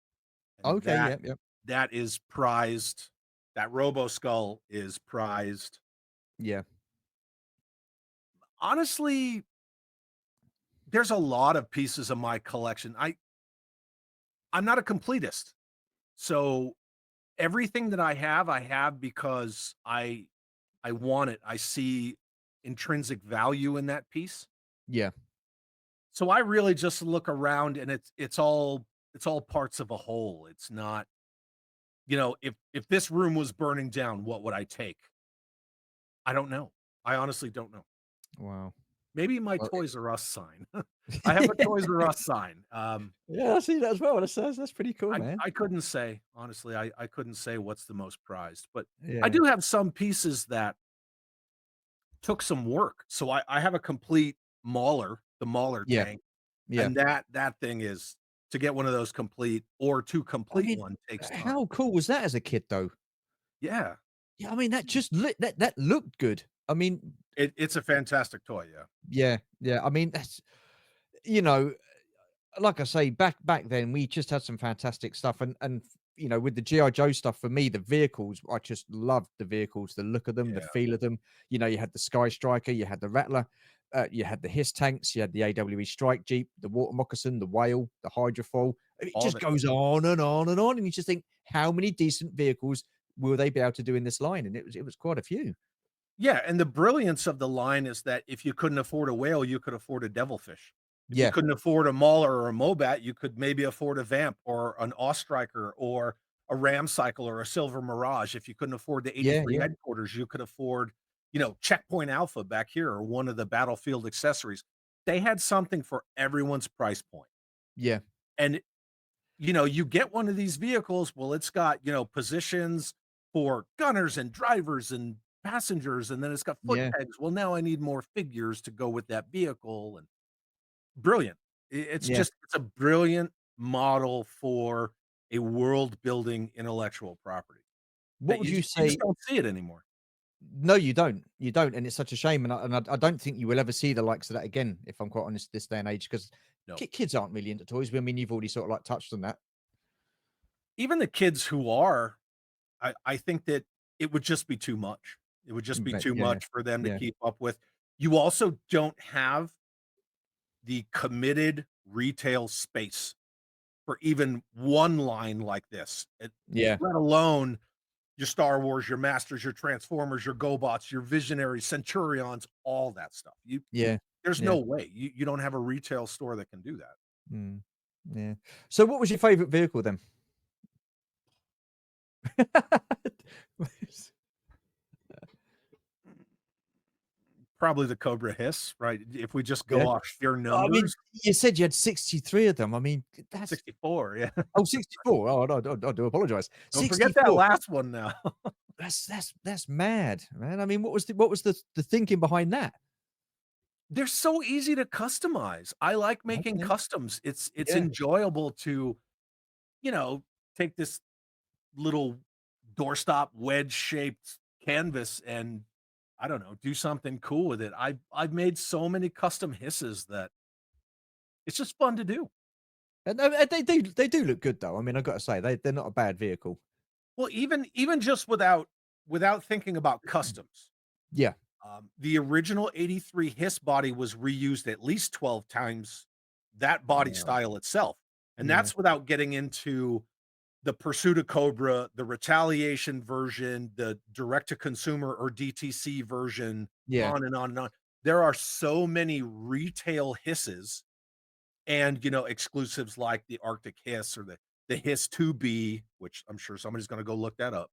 Speaker 2: and
Speaker 1: Okay.
Speaker 2: that
Speaker 1: Yep. Yep.
Speaker 2: that is prized. That Robo Skull is prized.
Speaker 1: Yeah.
Speaker 2: Honestly, there's a lot of pieces of my collection. I'm not a completist, so everything that I have because I want it. I see intrinsic value in that piece.
Speaker 1: Yeah.
Speaker 2: So I really just look around and it's all parts of a whole. It's not, if this room was burning down, what would I take? I don't know. I honestly don't know.
Speaker 1: Wow.
Speaker 2: Maybe my
Speaker 1: Well,
Speaker 2: Toys R Us sign. I have a Toys R Us sign.
Speaker 1: yeah, I see that as well. That's pretty cool, man.
Speaker 2: I couldn't say, honestly, I couldn't say what's the most prized, but I
Speaker 1: Yeah.
Speaker 2: do have some pieces that took some work. So I have a complete Mauler, the Mauler
Speaker 1: Yeah.
Speaker 2: tank,
Speaker 1: Yeah.
Speaker 2: and that thing is to get one of those complete or to
Speaker 1: I
Speaker 2: complete
Speaker 1: mean,
Speaker 2: one takes time.
Speaker 1: how cool was that as a kid though?
Speaker 2: Yeah,
Speaker 1: Yeah, I mean, that just that looked good. I mean,
Speaker 2: it's a fantastic toy, yeah.
Speaker 1: yeah, yeah. I mean, that's you know, like I say, back then we just had some fantastic stuff, and you know, with the GI Joe stuff, for me, the vehicles, I just loved the vehicles, the look of them, the
Speaker 2: Yeah,
Speaker 1: feel of them. You know, you had the Sky Striker, you had the Rattler, you had the Hiss tanks, you had the AWE Strike Jeep, the Water Moccasin, the Whale, the Hydrofoil. It
Speaker 2: all of
Speaker 1: just
Speaker 2: it.
Speaker 1: goes on and on and on, and you just think, how many decent vehicles will they be able to do in this line? And it was quite a few.
Speaker 2: Yeah, and the brilliance of the line is that if you couldn't afford a whale, you could afford a devilfish. If you
Speaker 1: Yeah,
Speaker 2: couldn't afford a Mauler or a Mobat, you could maybe afford a Vamp or an Striker or a Ram Cycle or a Silver Mirage. If you couldn't afford the
Speaker 1: yeah,
Speaker 2: 83
Speaker 1: yeah,
Speaker 2: headquarters, you could afford, Checkpoint Alpha back here or one of the battlefield accessories. They had something for everyone's price point.
Speaker 1: yeah,
Speaker 2: And you get one of these vehicles, well, it's got, positions for gunners and drivers and passengers, and then it's got foot
Speaker 1: yeah,
Speaker 2: pegs. Well, now I need more figures to go with that vehicle, and brilliant.
Speaker 1: yeah.
Speaker 2: It's a brilliant model for a world building intellectual property
Speaker 1: What
Speaker 2: that
Speaker 1: would
Speaker 2: you
Speaker 1: you
Speaker 2: you just
Speaker 1: say?
Speaker 2: don't see it anymore.
Speaker 1: No, you don't. You don't, and it's such a shame. And I don't think you will ever see the likes of that again, if I'm quite honest, this day and age, because
Speaker 2: No.
Speaker 1: kids aren't really into toys. I mean, you've already sort of like touched on that.
Speaker 2: Even the kids who are, I think that it would just be too much. It would just be
Speaker 1: But
Speaker 2: too
Speaker 1: yeah,
Speaker 2: much for them to
Speaker 1: yeah,
Speaker 2: keep up with. You also don't have the committed retail space for even one line like this,
Speaker 1: yeah,
Speaker 2: let alone your Star Wars, your Masters, your Transformers, your GoBots, your Visionaries, Centurions, all that stuff.
Speaker 1: yeah,
Speaker 2: There's
Speaker 1: yeah,
Speaker 2: no way. You don't have a retail store that can do that.
Speaker 1: mm, yeah. So, what was your favorite vehicle then?
Speaker 2: Probably the Cobra Hiss, right? If we just go
Speaker 1: Yeah.
Speaker 2: off sheer
Speaker 1: I mean,
Speaker 2: numbers,
Speaker 1: you said you had 63 of them. I mean, that's
Speaker 2: 64, yeah.
Speaker 1: oh, 64. Oh, no, I do apologize.
Speaker 2: Don't forget that
Speaker 1: 64.
Speaker 2: last one now.
Speaker 1: That's mad, man. I mean, what was the thinking behind that?
Speaker 2: They're so easy to customize. I like making
Speaker 1: Okay.
Speaker 2: customs. It's
Speaker 1: Yeah.
Speaker 2: enjoyable to, you know, take this little doorstop wedge-shaped canvas and, I don't know, do something cool with it. I've made so many custom hisses that it's just fun to do.
Speaker 1: And they do look good though. I mean, I've got to say they're not a bad vehicle.
Speaker 2: Well, even just without thinking about customs,
Speaker 1: Yeah.
Speaker 2: the original '83 Hiss body was reused at least 12 times, that body
Speaker 1: Yeah.
Speaker 2: style itself, and
Speaker 1: Yeah.
Speaker 2: that's without getting into the Pursuit of Cobra, the Retaliation version, the direct to consumer or DTC version,
Speaker 1: Yeah.
Speaker 2: on and on and on. There are so many retail hisses and, exclusives like the Arctic Hiss or the Hiss 2B, which I'm sure somebody's gonna go look that up.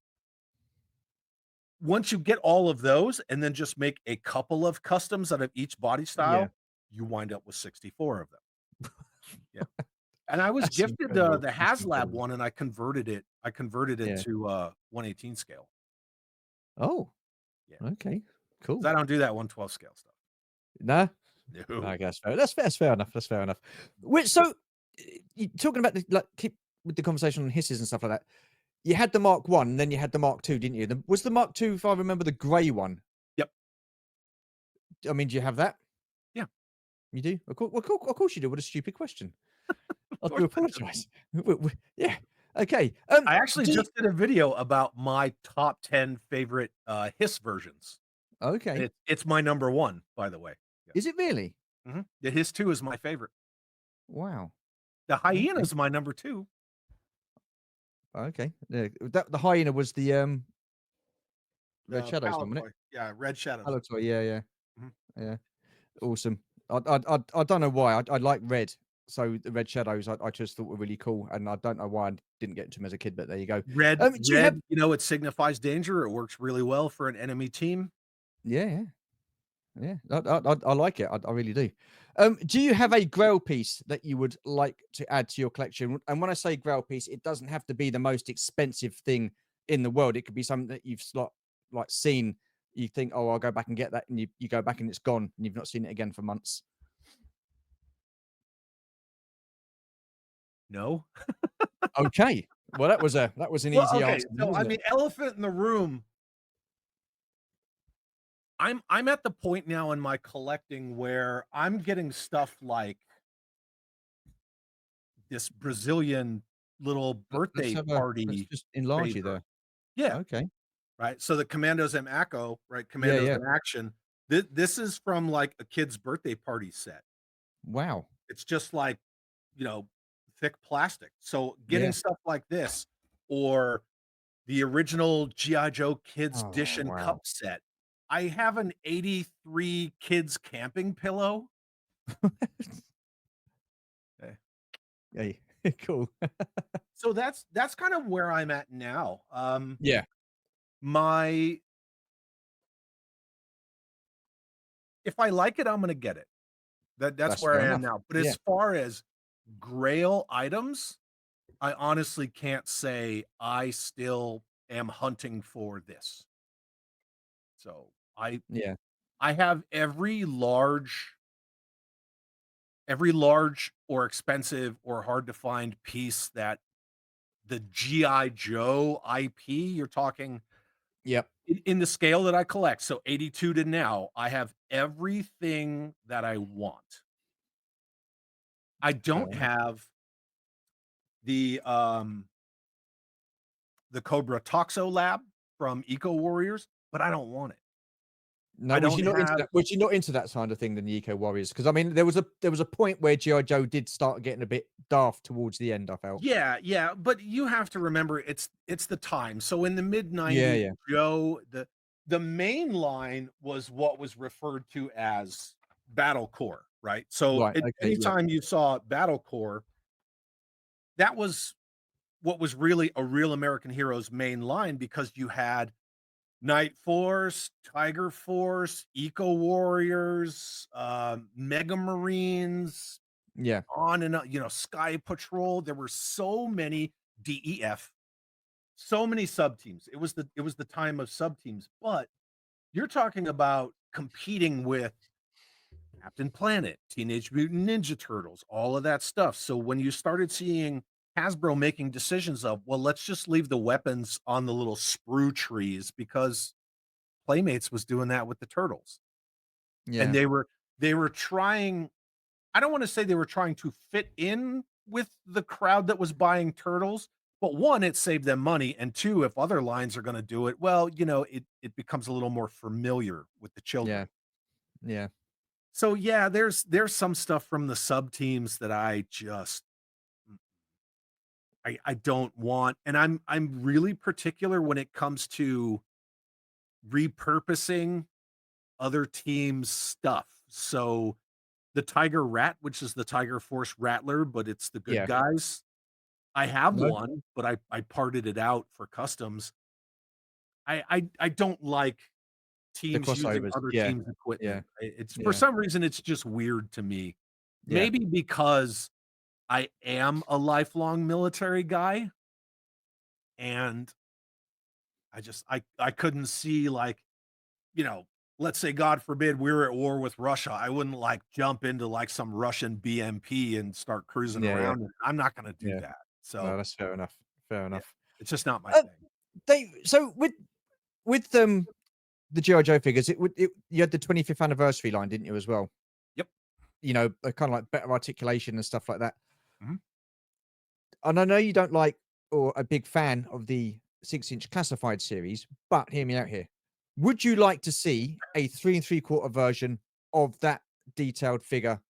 Speaker 2: Once you get all of those and then just make a couple of customs out of each body
Speaker 1: Yeah.
Speaker 2: style, you wind up with 64 of them. Yeah. And I was
Speaker 1: That's
Speaker 2: gifted,
Speaker 1: incredible.
Speaker 2: the
Speaker 1: That's
Speaker 2: HasLab
Speaker 1: incredible.
Speaker 2: one, and I converted it
Speaker 1: Yeah.
Speaker 2: to, 1/18 scale.
Speaker 1: Oh,
Speaker 2: Yeah,
Speaker 1: okay.
Speaker 2: 'cause
Speaker 1: Cool.
Speaker 2: I don't do that 1/12 scale stuff.
Speaker 1: No.
Speaker 2: No.
Speaker 1: I guess fair. That's fair enough. That's fair enough. Which so you talking about the like keep with the conversation on hisses and stuff like that. You had the Mark One, and then you had the Mark Two, didn't you? Was the Mark Two, if I remember, the grey one?
Speaker 2: Yep.
Speaker 1: I mean, do you have that?
Speaker 2: Yeah,
Speaker 1: You do? Of course you do. What a stupid question.
Speaker 2: of
Speaker 1: I do
Speaker 2: course I do.
Speaker 1: apologise. Yeah. Okay.
Speaker 2: I actually
Speaker 1: Do you,
Speaker 2: just did a video about my top 10 favorite, Hiss versions, and
Speaker 1: okay.
Speaker 2: it's my number 1, by the way. Yeah.
Speaker 1: Is it really?
Speaker 2: Mhm. The Hiss 2 is my favorite.
Speaker 1: Wow.
Speaker 2: The Hyena
Speaker 1: Okay.
Speaker 2: is my number 2.
Speaker 1: Okay. Yeah, the hyena was the Red
Speaker 2: The
Speaker 1: Shadows one, wasn't it?
Speaker 2: Palitoy. Yeah, Red Shadows.
Speaker 1: Allotoy. Yeah. Yeah.
Speaker 2: Mhm.
Speaker 1: Yeah. Awesome. I don't know why. I like red. So the Red Shadows, I just thought were really cool, and I don't know why I didn't get into them as a kid, but there you go.
Speaker 2: Red
Speaker 1: Do you have?
Speaker 2: red, it signifies danger, it works really well for an enemy team.
Speaker 1: Yeah, yeah, yeah. I like it. I really do. Do you have a Grail piece that you would like to add to your collection? And when I say Grail piece, it doesn't have to be the most expensive thing in the world. It could be something that you've like seen. You think, oh, I'll go back and get that, and you go back and it's gone, and you've not seen it again for months.
Speaker 2: No?
Speaker 1: Okay. Well, that was an
Speaker 2: Well,
Speaker 1: easy
Speaker 2: okay,
Speaker 1: answer then,
Speaker 2: so, I
Speaker 1: wasn't it?
Speaker 2: mean, elephant in the room, I'm at the point now in my collecting where I'm getting stuff like this Brazilian, little birthday
Speaker 1: Let's
Speaker 2: party
Speaker 1: just enlarge you
Speaker 2: favor.
Speaker 1: there.
Speaker 2: Yeah,
Speaker 1: Okay.
Speaker 2: right. So the Commandos in Mako, right?
Speaker 1: Yeah,
Speaker 2: Commandos
Speaker 1: yeah.
Speaker 2: in Action. This is from like a kid's birthday party set.
Speaker 1: Wow.
Speaker 2: It's just like, you know, thick plastic. So getting
Speaker 1: Yeah.
Speaker 2: stuff like this or the original G.I. Joe Kids Dish
Speaker 1: Oh,
Speaker 2: and
Speaker 1: wow.
Speaker 2: Cup set. I have an 83 kids camping pillow. Eh.
Speaker 1: Hey, cool.
Speaker 2: So that's kind of where I'm at now.
Speaker 1: Yeah,
Speaker 2: My if I like it, I'm gonna get it. That's
Speaker 1: that's
Speaker 2: where
Speaker 1: fair
Speaker 2: I am
Speaker 1: enough.
Speaker 2: now. But
Speaker 1: Yeah.
Speaker 2: as far as grail items, I honestly can't say I still am hunting for this. So
Speaker 1: Yeah.
Speaker 2: I have every large or expensive or hard to find piece that the GI Joe IP, you're talking
Speaker 1: Yep.
Speaker 2: in the scale that I collect, so 82 to now, I have everything that I want. I
Speaker 1: Fair
Speaker 2: don't
Speaker 1: enough.
Speaker 2: have the, the Cobra Toxo Lab from Eco Warriors, but I don't want it.
Speaker 1: No,
Speaker 2: I
Speaker 1: was
Speaker 2: don't
Speaker 1: you not into
Speaker 2: have
Speaker 1: that? Was you not into that kind of thing than the Eco Warriors? Because I mean, there was a point where GI Joe did start getting a bit daft towards the end. I felt.
Speaker 2: Yeah, yeah, but you have to remember it's the time. So in the mid
Speaker 1: Yeah,
Speaker 2: '90s,
Speaker 1: yeah.
Speaker 2: Joe, the main line was what was referred to as Battle Core, right? So
Speaker 1: Right. Okay. Yeah.
Speaker 2: anytime you saw Battle Core, that was what was really a Real American Heroes main line because you had Night Force, Tiger Force, Eco Warriors, Mega Marines,
Speaker 1: Yeah.
Speaker 2: on and on, Sky Patrol. There were so many DEF, so many sub teams. It was the time of sub teams, but you're talking about competing with Captain Planet, Teenage Mutant Ninja Turtles, all of that stuff. So when you started seeing Hasbro making decisions of, well, let's just leave the weapons on the little sprue trees because Playmates was doing that with the turtles. And
Speaker 1: Yeah.
Speaker 2: they were trying, I don't want to say they were trying to fit in with the crowd that was buying turtles, but one, it saved them money, and two, if other lines are going to do it, well, it becomes a little more familiar with the
Speaker 1: Yeah.
Speaker 2: children.
Speaker 1: Yeah.
Speaker 2: So yeah, there's some stuff from the sub teams that I just I don't want, and I'm really particular when it comes to repurposing other teams' stuff. So the Tiger Rat, which is the Tiger Force Rattler, but it's the good
Speaker 1: Yeah.
Speaker 2: guys. I have
Speaker 1: No,
Speaker 2: one, but I parted it out for customs. I don't like
Speaker 1: the
Speaker 2: teams using
Speaker 1: crossovers.
Speaker 2: other
Speaker 1: Yeah.
Speaker 2: teams'
Speaker 1: Yeah.
Speaker 2: equipment. It's for
Speaker 1: Yeah.
Speaker 2: some reason, it's just weird to me.
Speaker 1: Yeah.
Speaker 2: Maybe because I am a lifelong military guy, and I couldn't see, like, let's say, God forbid, we're at war with Russia. I wouldn't, like, jump into, like, some Russian BMP and start cruising
Speaker 1: Yeah. Yeah.
Speaker 2: around. I'm not gonna do
Speaker 1: Yeah.
Speaker 2: that.
Speaker 1: No,
Speaker 2: So,
Speaker 1: that's fair enough. Fair
Speaker 2: yeah,
Speaker 1: enough.
Speaker 2: it's just not my
Speaker 1: Uh,
Speaker 2: thing.
Speaker 1: so with the GI Joe figures, you had the 25th anniversary line, didn't you, as well?
Speaker 2: Yep.
Speaker 1: Kind of like better articulation and stuff like that.
Speaker 2: Mhm.
Speaker 1: And I know you don't like or a big fan of the 6-inch classified series, but hear me out here. Would you like to see a 3 3/4 version of that detailed figure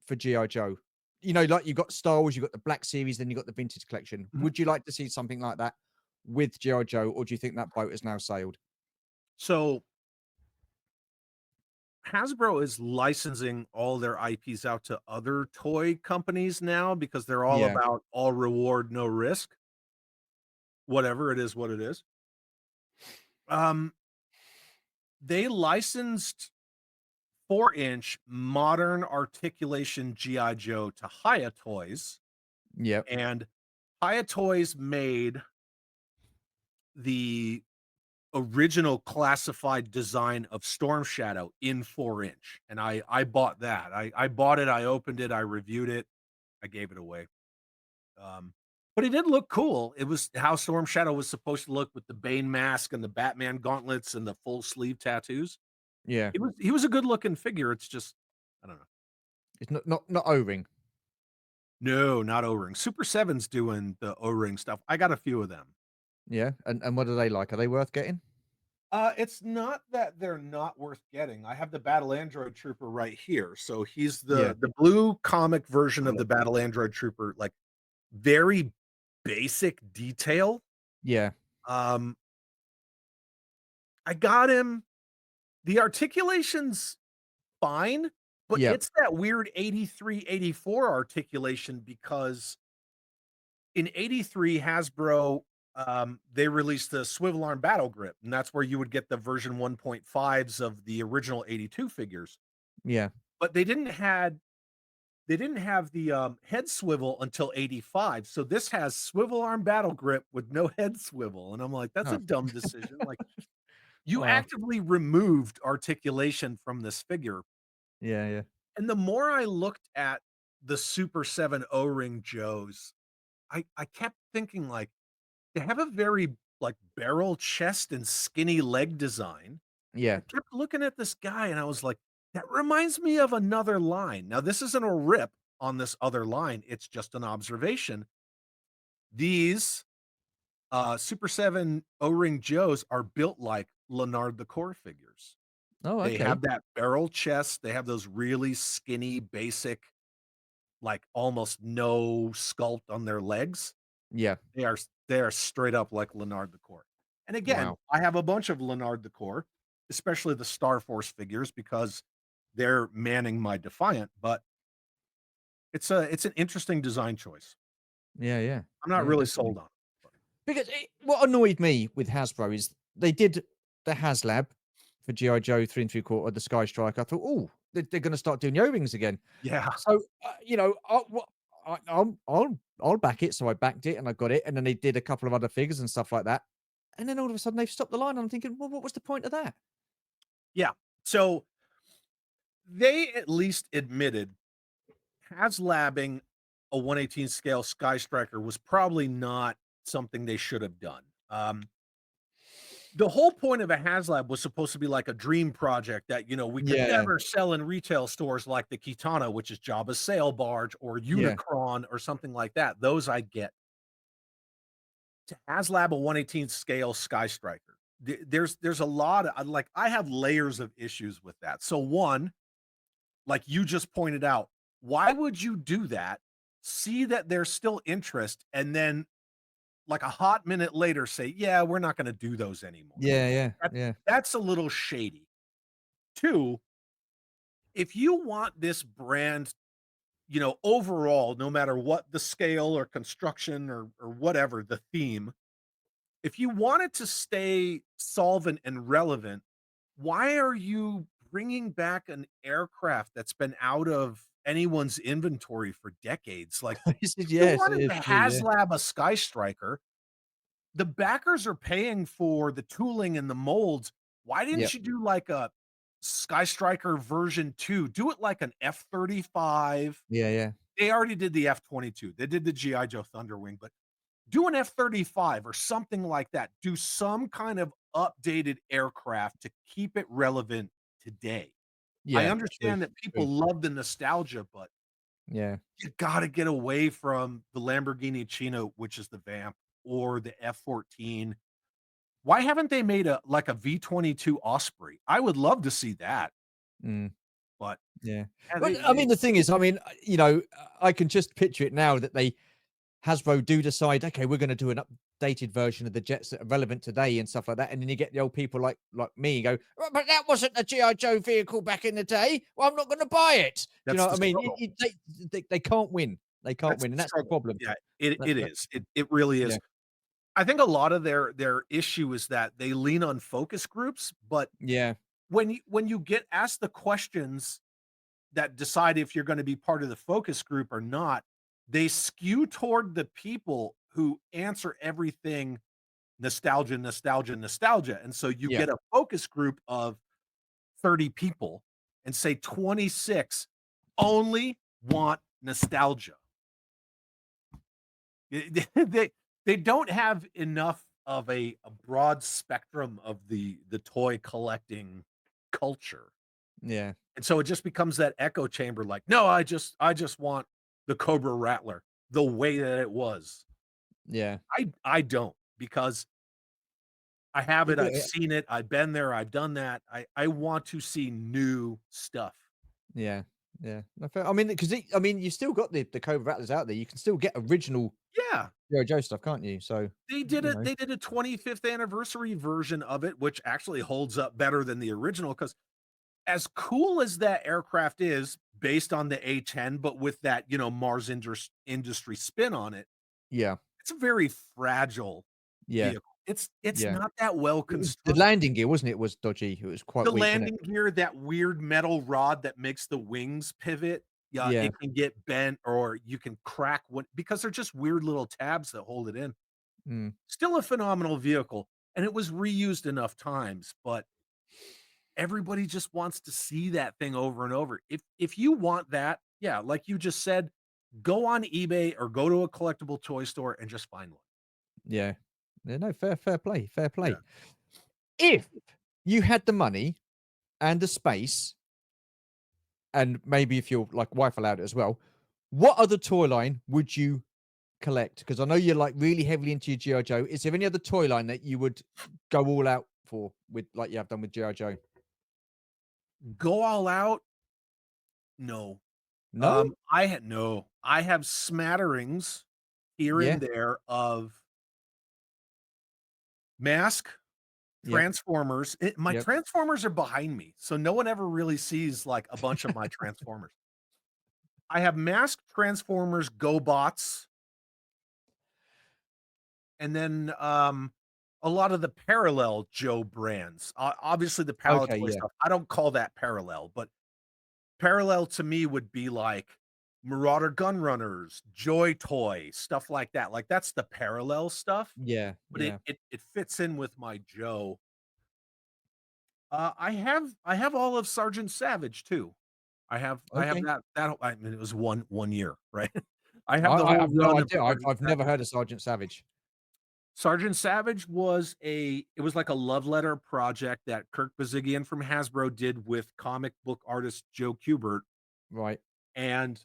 Speaker 1: for GI Joe? Like you got Star Wars, you got the Black Series, then you got the Vintage Collection.
Speaker 2: Mhm.
Speaker 1: Would you like to see something like that with GI Joe, or do you think that boat has now sailed?
Speaker 2: So Hasbro is licensing all their IPs out to other toy companies now because they're all
Speaker 1: Yeah,
Speaker 2: about all reward, no risk. Whatever it is, what it is. Um, they licensed 4-inch modern articulation GI Joe to Hiya Toys,
Speaker 1: yeah,
Speaker 2: and Hiya Toys made the original classified design of Storm Shadow in 4-inch, and I bought that. I bought it, I opened it, I reviewed it, I gave it away. Um, but it did look cool. It was how Storm Shadow was supposed to look with the Bane mask and the Batman gauntlets and the full sleeve tattoos.
Speaker 1: yeah.
Speaker 2: He was a good looking figure. It's just I don't know.
Speaker 1: It's not O-ring.
Speaker 2: No, not O-ring. Super 7's doing the O-ring stuff. I got a few of them.
Speaker 1: Yeah, and what are they like? Are they worth getting?
Speaker 2: It's not that they're not worth getting. I have the Battle Android Trooper right here. So he's
Speaker 1: Yeah,
Speaker 2: the blue comic version
Speaker 1: have
Speaker 2: of
Speaker 1: a
Speaker 2: the
Speaker 1: look.
Speaker 2: Battle Android Trooper, like very basic detail.
Speaker 1: Yeah,
Speaker 2: Um, I got him. The articulation's fine, but
Speaker 1: yeah,
Speaker 2: it's that weird 83, 84 articulation because in 83 Hasbro they released the swivel arm battle grip, and that's where you would get the version 1.5s of the original 82 figures.
Speaker 1: yeah.
Speaker 2: But they didn't have the head swivel until 85. So this has swivel arm battle grip with no head swivel. And I'm like, that's a
Speaker 1: Oh,
Speaker 2: dumb decision. Like you
Speaker 1: wow.
Speaker 2: actively removed articulation from this figure.
Speaker 1: Yeah, yeah,
Speaker 2: And the more I looked at the Super 7 O-ring Joes, I kept thinking like they have a very like barrel chest and skinny leg design. I
Speaker 1: yeah,
Speaker 2: kept looking at this guy and I was like, that reminds me of another line. Now, this isn't a rip on this other line, it's just an observation. These Super 7 O-ring Joes are built like Leonard the Core figures.
Speaker 1: oh,
Speaker 2: They
Speaker 1: okay.
Speaker 2: have that barrel chest, they have those really skinny, basic, like almost no sculpt on their legs.
Speaker 1: Yeah,
Speaker 2: They are straight up like Leonard the Core. And again,
Speaker 1: wow.
Speaker 2: I have a bunch of Leonard the Core, especially the Star Force figures because they're manning my Defiant, but it's an interesting design choice.
Speaker 1: Yeah, yeah,
Speaker 2: I'm not
Speaker 1: yeah,
Speaker 2: really
Speaker 1: definitely.
Speaker 2: sold on it.
Speaker 1: Because what annoyed me with Hasbro is they did the HasLab for GI Joe 3 and 3/4, the Sky Striker. I thought, oh, they're going to start doing the O-rings again.
Speaker 2: Yeah.
Speaker 1: So I'll back it. So I backed it and I got it, and then they did a couple of other figures and stuff like that. And then all of a sudden they've stopped the line. And I'm thinking, well, what was the point of that?
Speaker 2: Yeah. So they at least admitted HasLabbing a 1/18 scale Sky Striker was probably not something they should have done. The whole point of a HasLab was supposed to be like a dream project that, we could
Speaker 1: Yeah,
Speaker 2: never sell in retail stores like the Kitana, which is Jabba's sail barge, or
Speaker 1: yeah,
Speaker 2: Unicron or something like that. Those I get. To HasLab a 1/18 scale Sky Striker, there's a lot of like, I have layers of issues with that. So one, like you just pointed out, why would you do that? See that there's still interest, and then like a hot minute later say, "Yeah, we're not gonna do those anymore."
Speaker 1: yeah, yeah,
Speaker 2: That
Speaker 1: yeah,
Speaker 2: that's a little shady. 2, if you want this brand, overall, no matter what the scale or construction or whatever the theme, if you want it to stay solvent and relevant, why are you bringing back an aircraft that's been out of anyone's inventory for decades? Like,
Speaker 1: This
Speaker 2: if
Speaker 1: is
Speaker 2: you
Speaker 1: yes, it
Speaker 2: wanted
Speaker 1: is
Speaker 2: to
Speaker 1: true. Yeah,
Speaker 2: HasLab a Sky Striker, the backers are paying for the tooling and the molds. Why
Speaker 1: yeah,
Speaker 2: didn't you do like a Sky Striker version 2? Do it like an F-35.
Speaker 1: yeah, yeah,
Speaker 2: They already did the F-22. They did the GI Joe Thunderwing, but do an F-35 or something like that. Do some kind of updated aircraft to keep it relevant today. I
Speaker 1: yeah. True,
Speaker 2: understand that people
Speaker 1: true.
Speaker 2: love the nostalgia, but
Speaker 1: Yeah,
Speaker 2: you gotta get away from the Lamborghini Chino, which is the Vamp, or the F-14. Why haven't they made a like a V-22 Osprey? I would love to see that,
Speaker 1: mm,
Speaker 2: but
Speaker 1: yeah.
Speaker 2: yeah,
Speaker 1: Well, I
Speaker 2: they
Speaker 1: mean, the thing is, I mean, I can just picture it now that Hasbro do decide, okay, we're going to do an updated version of the jets that are relevant today and stuff like that, and then you get the old people like me go, "Oh, but that wasn't a GI Joe vehicle back in the day. Well, I'm not going to buy it." Do you know
Speaker 2: that's
Speaker 1: what
Speaker 2: the
Speaker 1: I mean?
Speaker 2: struggle.
Speaker 1: They can't win. They can't
Speaker 2: That's
Speaker 1: win,
Speaker 2: the
Speaker 1: and that's the
Speaker 2: struggle.
Speaker 1: problem.
Speaker 2: Yeah, it
Speaker 1: That,
Speaker 2: it
Speaker 1: that,
Speaker 2: is. It really
Speaker 1: yeah,
Speaker 2: is. I think a lot of their issue is that they lean on focus groups, but
Speaker 1: yeah,
Speaker 2: when you get asked the questions that decide if you're gonna be part of the focus group or not, they skew toward the people who answer everything nostalgia, nostalgia, nostalgia, and so you
Speaker 1: yeah,
Speaker 2: get a focus group of 30 people and say 26 only want nostalgia. They they don't have enough of a broad spectrum of the toy collecting culture.
Speaker 1: yeah,
Speaker 2: And so it just becomes that echo chamber like, "No, I just want the Cobra Rattler the way that it was.
Speaker 1: Yeah.
Speaker 2: I don't, because I have
Speaker 1: It
Speaker 2: it, I've
Speaker 1: w
Speaker 2: seen it, I've been there, I've done that. I want to see new stuff.
Speaker 1: Yeah, yeah. No, fair I mean, because I mean, you still got the Cobra Rattlers out there. You can still get original
Speaker 2: Yeah,
Speaker 1: G.I. Joe stuff, can't you? So, you know.
Speaker 2: they did a 25th anniversary version of it, which actually holds up better than the original. Because as cool as that aircraft is based on the A-10, but with that, Mars Industry spin on it,
Speaker 1: Yeah,
Speaker 2: it's a very fragile
Speaker 1: yeah,
Speaker 2: vehicle. It's
Speaker 1: yeah.
Speaker 2: not that well
Speaker 1: It was the
Speaker 2: constructed.
Speaker 1: landing gear, wasn't it, was dodgy. It was quite
Speaker 2: The
Speaker 1: weak, wasn't it?
Speaker 2: landing gear, that weird metal rod that makes the wings pivot, yeah,
Speaker 1: Yeah,
Speaker 2: it can get bent, or you can crack one because they're just weird little tabs that hold it in.
Speaker 1: mm,
Speaker 2: Still a phenomenal vehicle, and it was reused enough times, but everybody just wants to see that thing over and over. If you want that, yeah, like you just said, go on eBay or go to a collectible toy store and just find one.
Speaker 1: yeah. Yeah, no, fair play, fair
Speaker 2: Yeah.
Speaker 1: play. If you had the money and the space, and maybe if your, like, wife allowed it as well, what other toy line would you collect? Because I know you're, like, really heavily into your G.I. Joe. Is there any other toy line that you would go all out for with like you have done with G.I. Joe?
Speaker 2: Go all out? No.
Speaker 1: No?
Speaker 2: I have smatterings here
Speaker 1: Yeah,
Speaker 2: and there of Mask,
Speaker 1: yep,
Speaker 2: Transformers. My
Speaker 1: yep.
Speaker 2: Transformers are behind me, so no one ever really sees, like, a bunch of my Transformers. I have Mask, Transformers, GoBots, and then, a lot of the parallel Joe brands. Obviously, the
Speaker 1: Okay,
Speaker 2: Palitoy
Speaker 1: yeah.
Speaker 2: stuff, I don't call that parallel, but parallel to me would be like Marauder Gun Runners, Joy Toy, stuff like that. Like, that's the parallel stuff,
Speaker 1: Yeah,
Speaker 2: but
Speaker 1: yeah.
Speaker 2: it fits in with my Joe. I have all of Sergeant Savage too. I have
Speaker 1: Okay.
Speaker 2: that I mean, it was one year, right? I have the
Speaker 1: I
Speaker 2: whole
Speaker 1: have no
Speaker 2: run of
Speaker 1: idea.
Speaker 2: Sergeant
Speaker 1: I've never
Speaker 2: Savage.
Speaker 1: heard of Sergeant Savage.
Speaker 2: Sergeant Savage was it was like a love letter project that Kirk Bazigian from Hasbro did with comic book artist Joe Kubert,
Speaker 1: Right.
Speaker 2: and,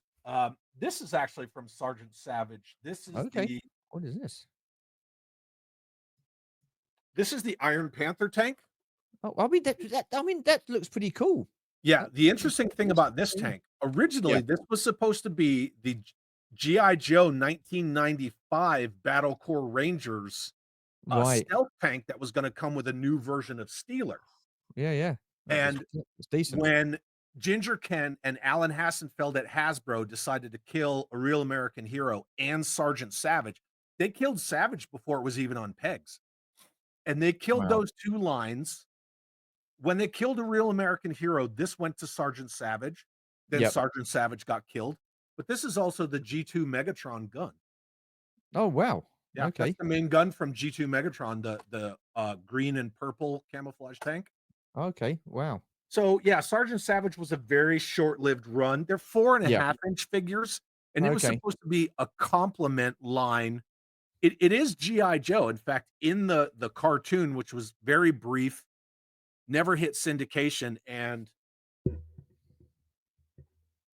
Speaker 2: this is actually from Sergeant Savage.
Speaker 1: Okay. What is this?
Speaker 2: This is the Iron Panther tank.
Speaker 1: Oh, I mean I mean that looks pretty cool.
Speaker 2: Yeah,
Speaker 1: That
Speaker 2: the
Speaker 1: that
Speaker 2: interesting thing
Speaker 1: looks
Speaker 2: about this
Speaker 1: pretty
Speaker 2: tank,
Speaker 1: yeah.
Speaker 2: originally, this was supposed to be the G.I. Joe 1995 Battle Corps Rangers,
Speaker 1: Right.
Speaker 2: stealth tank that was gonna come with a new version of Steeler,
Speaker 1: Yeah, yeah. That was
Speaker 2: and
Speaker 1: it's decent.
Speaker 2: when Ginger Ken and Alan Hassenfeld at Hasbro decided to kill A Real American Hero and Sergeant Savage, they killed Savage before it was even on pegs, and they killed
Speaker 1: Wow.
Speaker 2: those 2 lines. When they killed A Real American Hero, this went to Sergeant Savage, then
Speaker 1: Yep.
Speaker 2: Sergeant Savage got killed, but this is also the G2 Megatron gun.
Speaker 1: Oh, wow.
Speaker 2: Yeah, that's
Speaker 1: Okay.
Speaker 2: the main gun from G2 Megatron, green and purple camouflage tank.
Speaker 1: Okay. Wow.
Speaker 2: So, yeah, Sergeant Savage was a very short-lived run. They're 4 and a
Speaker 1: Yep.
Speaker 2: half inch figures, and it was
Speaker 1: Okay.
Speaker 2: supposed to be a complement line. It is G.I. Joe. In fact, in the cartoon, which was very brief, never hit syndication, and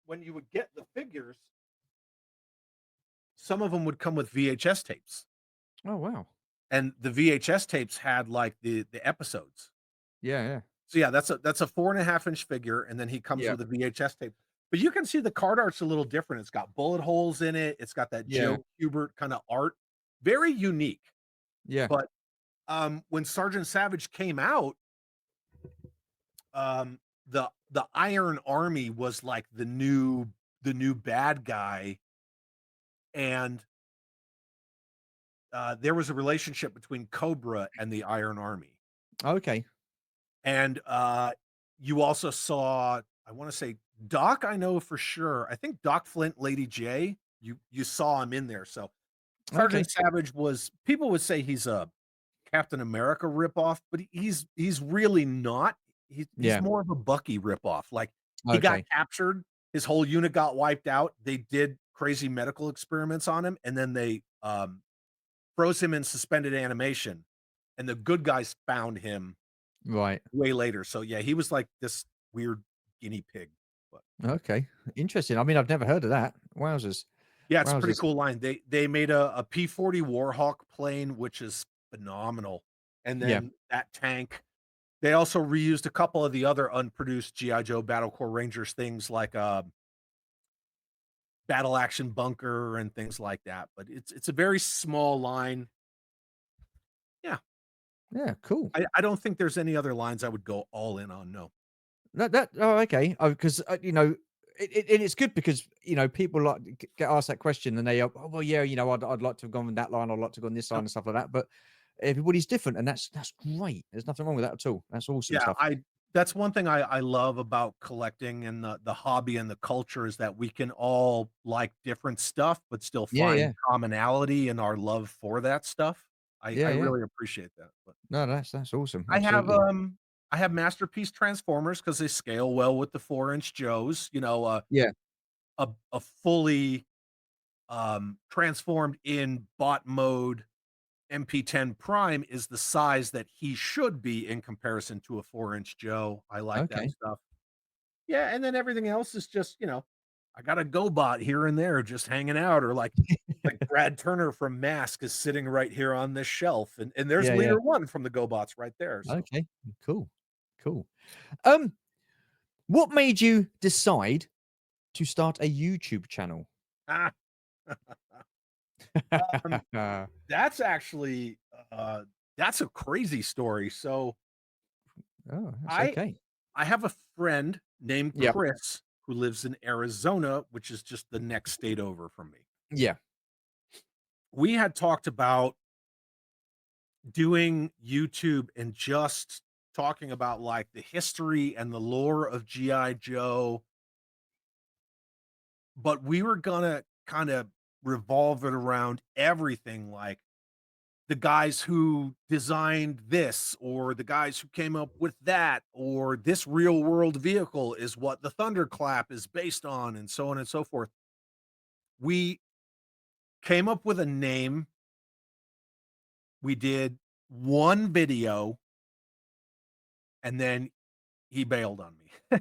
Speaker 2: when you would get the figures, some of them would come with VHS tapes,
Speaker 1: Oh, wow.
Speaker 2: and the VHS tapes had, like, the episodes.
Speaker 1: Yeah, yeah.
Speaker 2: So, yeah, that's a 4.5 inch figure, and then he comes
Speaker 1: Yep.
Speaker 2: with a VHS tape. But you can see the card art's a little different. It's got bullet holes in it. It's got that
Speaker 1: Yeah.
Speaker 2: Joe Kubert kinda art. Very unique.
Speaker 1: Yeah.
Speaker 2: But, when Sergeant Savage came out, the Iron Army was, like, the new bad guy, and there was a relationship between Cobra and the Iron Army.
Speaker 1: Okay.
Speaker 2: And you also saw, I want to say Doc, I know for sure. I think Doc Flint, Lady J, you saw him in there. So
Speaker 1: Okay.
Speaker 2: Sergeant Savage was, people would say he's a Captain America ripoff, but he's really not. He's
Speaker 1: Yeah.
Speaker 2: more of a Bucky ripoff. Like, he got
Speaker 1: Okay.
Speaker 2: captured, his whole unit got wiped out. They did crazy medical experiments on him, and then they froze him in suspended animation, and the good guys found him
Speaker 1: Right.
Speaker 2: way later. So, yeah, he was like this weird guinea pig, but
Speaker 1: Okay, interesting. I mean, I've never heard of that. Wowzers,
Speaker 2: Yeah, it's a pretty
Speaker 1: wowzers.
Speaker 2: cool line. They made a P-40 Warhawk plane, which is phenomenal, and
Speaker 1: Yeah.
Speaker 2: then that tank. They also reused a couple of the other unproduced GI Joe Battle Corps Rangers things like, Battle Action Bunker and things like that, but it's a very small line. Yeah,
Speaker 1: Yeah, cool.
Speaker 2: I don't think there's any other lines I would go all in on, no.
Speaker 1: That oh, okay. Oh, 'cause, you know, it's good because, you know, people like get asked that question and they, "Oh, well, yeah, you know, I'd like to have gone with that line, I'd like to go on this line,"
Speaker 2: Yep.
Speaker 1: and stuff like that, but everybody's different, and that's great. There's nothing wrong with that at all. That's awesome
Speaker 2: Yeah,
Speaker 1: stuff.
Speaker 2: I that's one thing I love about collecting and the hobby and the culture is that we can all like different stuff, but still
Speaker 1: Yeah,
Speaker 2: find
Speaker 1: yeah.
Speaker 2: commonality in our love for that stuff.
Speaker 1: Yeah,
Speaker 2: I
Speaker 1: yeah.
Speaker 2: really appreciate that, but
Speaker 1: No, that's awesome.
Speaker 2: I have,
Speaker 1: Absolutely.
Speaker 2: I have Masterpiece Transformers because they scale well with the 4-inch Joes, you know,
Speaker 1: Yeah.
Speaker 2: a fully, transformed in bot mode MP10 Prime is the size that he should be in comparison to a 4-inch Joe. I like that
Speaker 1: Okay.
Speaker 2: stuff. Yeah, and then everything else is just, I got a GoBot here and there just hanging out, or like Brad Turner from Mask is sitting right here on this shelf, and there's
Speaker 1: Yeah, yeah.
Speaker 2: Leader 1 from the GoBots right there, so.
Speaker 1: Okay. Cool. Cool. Um, what made you decide to start a YouTube channel?
Speaker 2: Ah, um, that's actually, that's a crazy story. So,
Speaker 1: Oh, that's
Speaker 2: I
Speaker 1: okay.
Speaker 2: I have a friend named
Speaker 1: Yep.
Speaker 2: Chris who lives in Arizona, which is just the next state over from me.
Speaker 1: Yeah.
Speaker 2: We had talked about doing YouTube and just talking about, like, the history and the lore of GI Joe, but we were gonna kinda revolve it around everything, like the guys who designed this, or the guys who came up with that, or this real world vehicle is what the Thunderclap is based on, and so on and so forth. We came up with a name. We did one video, and then he bailed on me.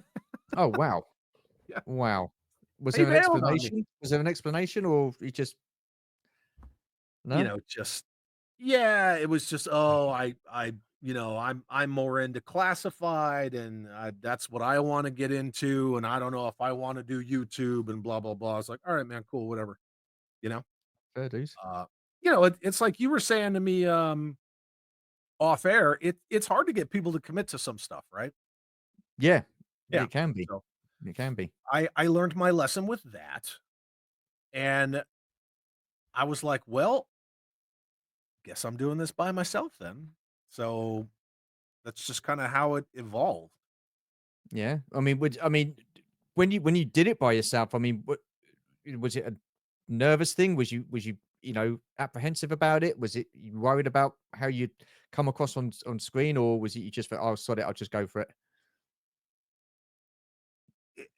Speaker 1: Oh, wow.
Speaker 2: Yeah,
Speaker 1: Wow. Was
Speaker 2: he
Speaker 1: there an
Speaker 2: bailed on me.
Speaker 1: explanation? Was there an explanation or you just no?
Speaker 2: Just yeah, it was just, "Oh, I'm more into classified, and that's what I wanna get into, and I don't know if I wanna do YouTube and blah, blah, blah." It's like, "Alright, man, cool, whatever," you know?
Speaker 1: Fair dues.
Speaker 2: Uh, it's like you were saying to me, off air, it's hard to get people to commit to some stuff, right?
Speaker 1: Yeah.
Speaker 2: Yeah.
Speaker 1: It can be.
Speaker 2: So,
Speaker 1: It can be.
Speaker 2: I learned my lesson with that, and I was like, "Well, guess I'm doing this by myself then." So, that's just kinda how it evolved.
Speaker 1: Yeah. I mean, when you did it by yourself, I mean, what was it a nervous thing? Was you, you know, apprehensive about it? Was it you worried about how you'd come across on screen, or was it you just thought, "Oh, sod it, I'll just go for it"?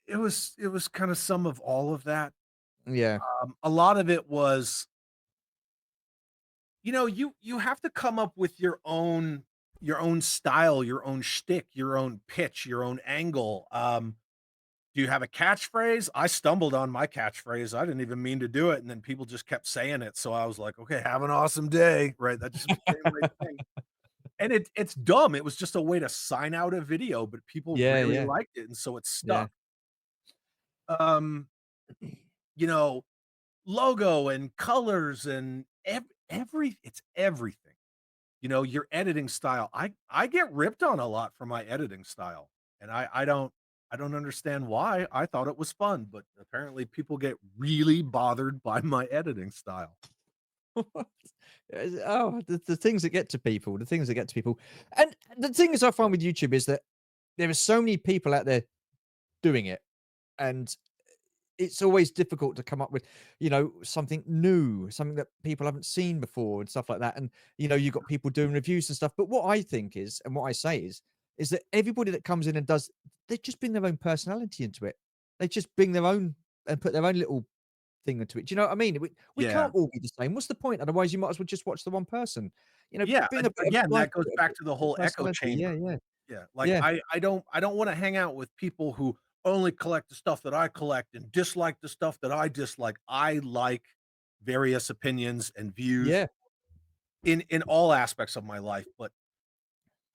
Speaker 2: It was kinda some of all of that.
Speaker 1: Yeah.
Speaker 2: A lot of it was, you have to come up with your own style, your own shtick, your own pitch, your own angle. Do you have a catchphrase? I stumbled on my catchphrase. I didn't even mean to do it, and then people just kept saying it, so I was like, "Okay, have an awesome day." Right? That just became my thing. And it's dumb. It was just a way to sign out a video, but people
Speaker 1: Yeah,
Speaker 2: really
Speaker 1: yeah,
Speaker 2: liked it, and so it
Speaker 1: yeah.
Speaker 2: stuck. Um, you know, logo and colors and it's everything. Your editing style. I get ripped on a lot for my editing style, and I don't understand why. I thought it was fun, but apparently people get really bothered by my editing style.
Speaker 1: Oh, the things that get to people, the things that get to people. And the thing is I find with YouTube is that there are so many people out there doing it, and it's always difficult to come up with, you know, something new, something that people haven't seen before and stuff like that. And, you know, you've got people doing reviews and stuff. But what I think is, and what I say is that everybody that comes in and does, they just bring their own personality into it. They just bring their own and put their own little thing into it. Do you know what I mean? We
Speaker 2: Yeah.
Speaker 1: can't all be the same. What's the point? Otherwise, you might as well just watch the one person. You know,
Speaker 2: Yeah,
Speaker 1: bring
Speaker 2: a
Speaker 1: a bit of
Speaker 2: again,
Speaker 1: life
Speaker 2: that goes
Speaker 1: to it,
Speaker 2: back to the
Speaker 1: a bit
Speaker 2: whole
Speaker 1: of
Speaker 2: echo
Speaker 1: personality. Yeah,
Speaker 2: chamber.
Speaker 1: yeah,
Speaker 2: Yeah, like,
Speaker 1: yeah,
Speaker 2: I don't wanna hang out with people who only collect the stuff that I collect and dislike the stuff that I dislike. I like various opinions and views
Speaker 1: Yeah.
Speaker 2: in all aspects of my life, but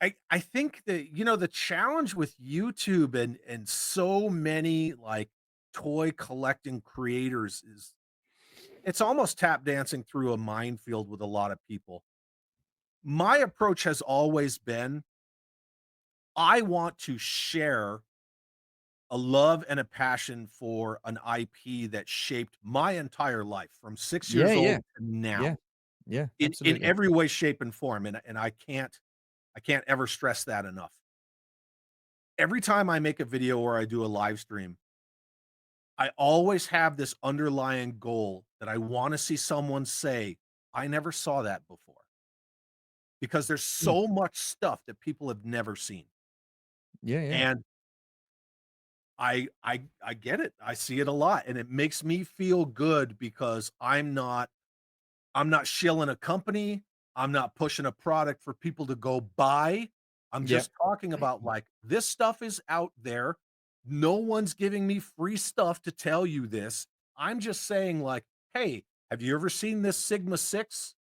Speaker 2: I think that, the challenge with YouTube and so many, like, toy collecting creators is it's almost tap dancing through a minefield with a lot of people. My approach has always been, I want to share a love and a passion for an IP that shaped my entire life from 6
Speaker 1: Yeah,
Speaker 2: years
Speaker 1: yeah,
Speaker 2: old to
Speaker 1: yeah,
Speaker 2: now
Speaker 1: yeah,
Speaker 2: in
Speaker 1: absolutely.
Speaker 2: every way, shape, and form, and I can't ever stress that enough. Every time I make a video or I do a live stream, I always have this underlying goal that I wanna see someone say, "I never saw that before," because there's
Speaker 1: Mm.
Speaker 2: so much stuff that people have never seen,
Speaker 1: Yeah, yeah.
Speaker 2: and I get it. I see it a lot, and it makes me feel good because I'm not shilling a company. I'm not pushing a product for people to go buy. I'm
Speaker 1: Yep.
Speaker 2: just talking about, like, this stuff is out there. No one's giving me free stuff to tell you this. I'm just saying, like, "Hey, have you ever seen this Sigma 6,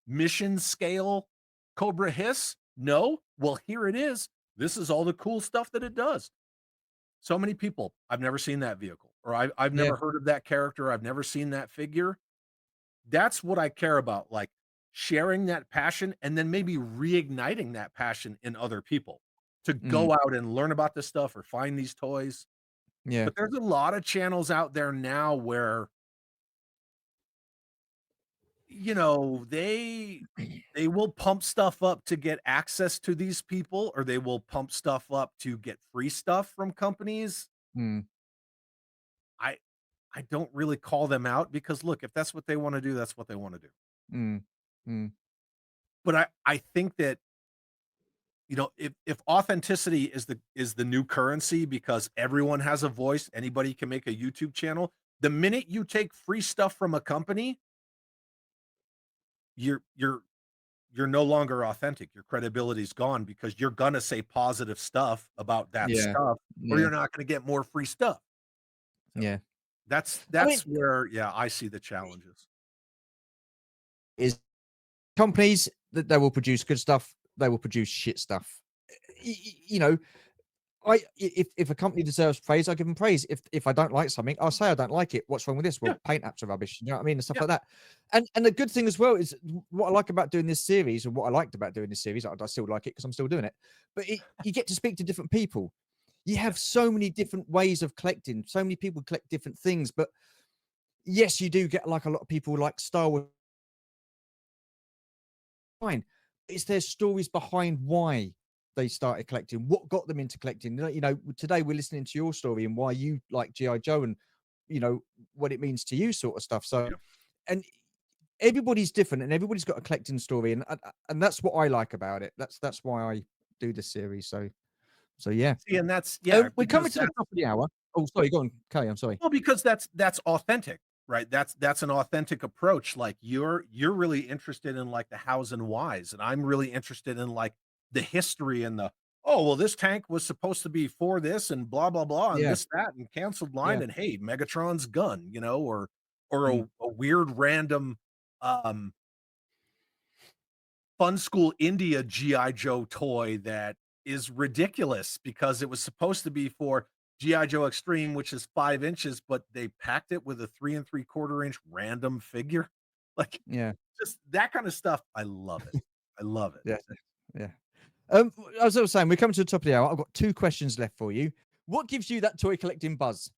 Speaker 2: mission scale Cobra Hiss? No? Well, here it is. This is all the cool stuff that it does." So many people, "I've never seen that vehicle," or "I've
Speaker 1: Yeah.
Speaker 2: never heard of that character. I've never seen that figure." That's what I care about, like, sharing that passion and then maybe reigniting that passion in other people to
Speaker 1: Mm.
Speaker 2: go out and learn about this stuff or find these toys.
Speaker 1: Yeah.
Speaker 2: But there's a lot of channels out there now where, they will pump stuff up to get access to these people, or they will pump stuff up to get free stuff from companies.
Speaker 1: Mm.
Speaker 2: I I don't really call them out because, look, if that's what they wanna do, that's what they wanna do.
Speaker 1: Mm. Mm.
Speaker 2: But I think that, if authenticity is the new currency because everyone has a voice, anybody can make a YouTube channel. The minute you take free stuff from a company, you're no longer authentic. Your credibility's gone because you're gonna say positive stuff about that
Speaker 1: Yeah.
Speaker 2: stuff, or
Speaker 1: Yeah.
Speaker 2: you're not gonna get more free stuff. So
Speaker 1: Yeah.
Speaker 2: that's
Speaker 1: I
Speaker 2: that's
Speaker 1: mean,
Speaker 2: where, yeah, I see the challenges.
Speaker 1: is companies that they will produce good stuff, they will produce shit stuff. You know, if a company deserves praise, I give them praise. If I don't like something, I'll say I don't like it. What's wrong with this?
Speaker 2: Yeah,
Speaker 1: Well, paint apps are rubbish. You know what I mean, and stuff
Speaker 2: yeah,
Speaker 1: like that. And the good thing as well is what I like about doing this series, and what I liked about doing this series. I still like it because I'm still doing it. But you get to speak to different people. You
Speaker 2: yeah.
Speaker 1: have so many different ways of collecting. So many people collect different things. But yes, you do get like a lot of people like Star Wars. Fine. It's their stories behind why they started collecting, what got them into collecting. Today we're listening to your story and why you like G.I. Joe and what it means to you, sort of stuff. So
Speaker 2: Yeah.
Speaker 1: and everybody's different and everybody's got a collecting story, and that's what I like about it. That's why I do this series. So yeah.
Speaker 2: See, and that's, yeah,
Speaker 1: We're coming
Speaker 2: because
Speaker 1: to the top of the hour. Oh, sorry, go on, Kay. I'm sorry.
Speaker 2: well, because that's authentic, right? That's an authentic approach. Like, you're really interested in, like, the hows and whys, and I'm really interested in, like, the history and the, "Oh, well, this tank was supposed to be for this and blah, blah, blah, and
Speaker 1: Yeah,
Speaker 2: this, that, and canceled line,
Speaker 1: yeah.
Speaker 2: and hey, Megatron's gun," or
Speaker 1: Mm,
Speaker 2: a weird random, um, Fun School India GI Joe toy that is ridiculous because it was supposed to be for GI Joe Extreme, which is 5 inches, but they packed it with a 3 3/4 inch random figure. Like,
Speaker 1: yeah,
Speaker 2: just that kind of stuff, I love it. I love it.
Speaker 1: yeah, yeah. As I was saying, we're coming to the top of the hour. I've got two questions left for you. What gives you that toy collecting buzz?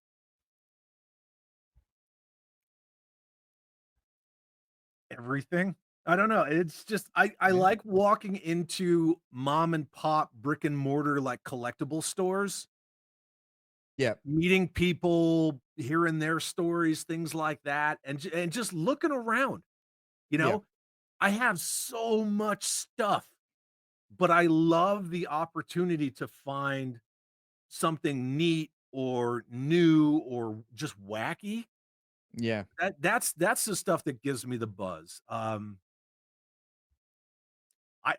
Speaker 2: Everything. I don't know, it's just I
Speaker 1: Yeah.
Speaker 2: like walking into mom and pop brick and mortar, like, collectible stores,
Speaker 1: Yeah.
Speaker 2: meeting people, hearing their stories, things like that, and just looking around, you
Speaker 1: Yeah.
Speaker 2: know? I have so much stuff, but I love the opportunity to find something neat or new or just wacky.
Speaker 1: Yeah.
Speaker 2: That's the stuff that gives me the buzz.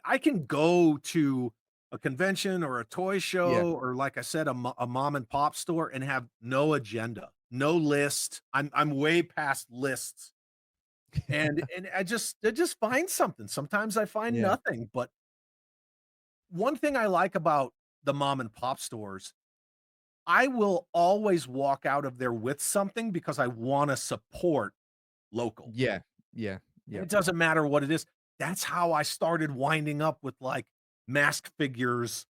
Speaker 2: I can go to a convention or a toy
Speaker 1: Yeah.
Speaker 2: show or like I said, a mom and pop store and have no agenda, no list. I'm way past lists. And I just find something. Sometimes I find
Speaker 1: Yeah.
Speaker 2: nothing, but one thing I like about the mom and pop stores, I will always walk out of there with something because I wanna support local.
Speaker 1: Yeah. Yeah.
Speaker 2: And
Speaker 1: Yeah.
Speaker 2: it doesn't matter what it is. That's how I started winding up with, like, mask figures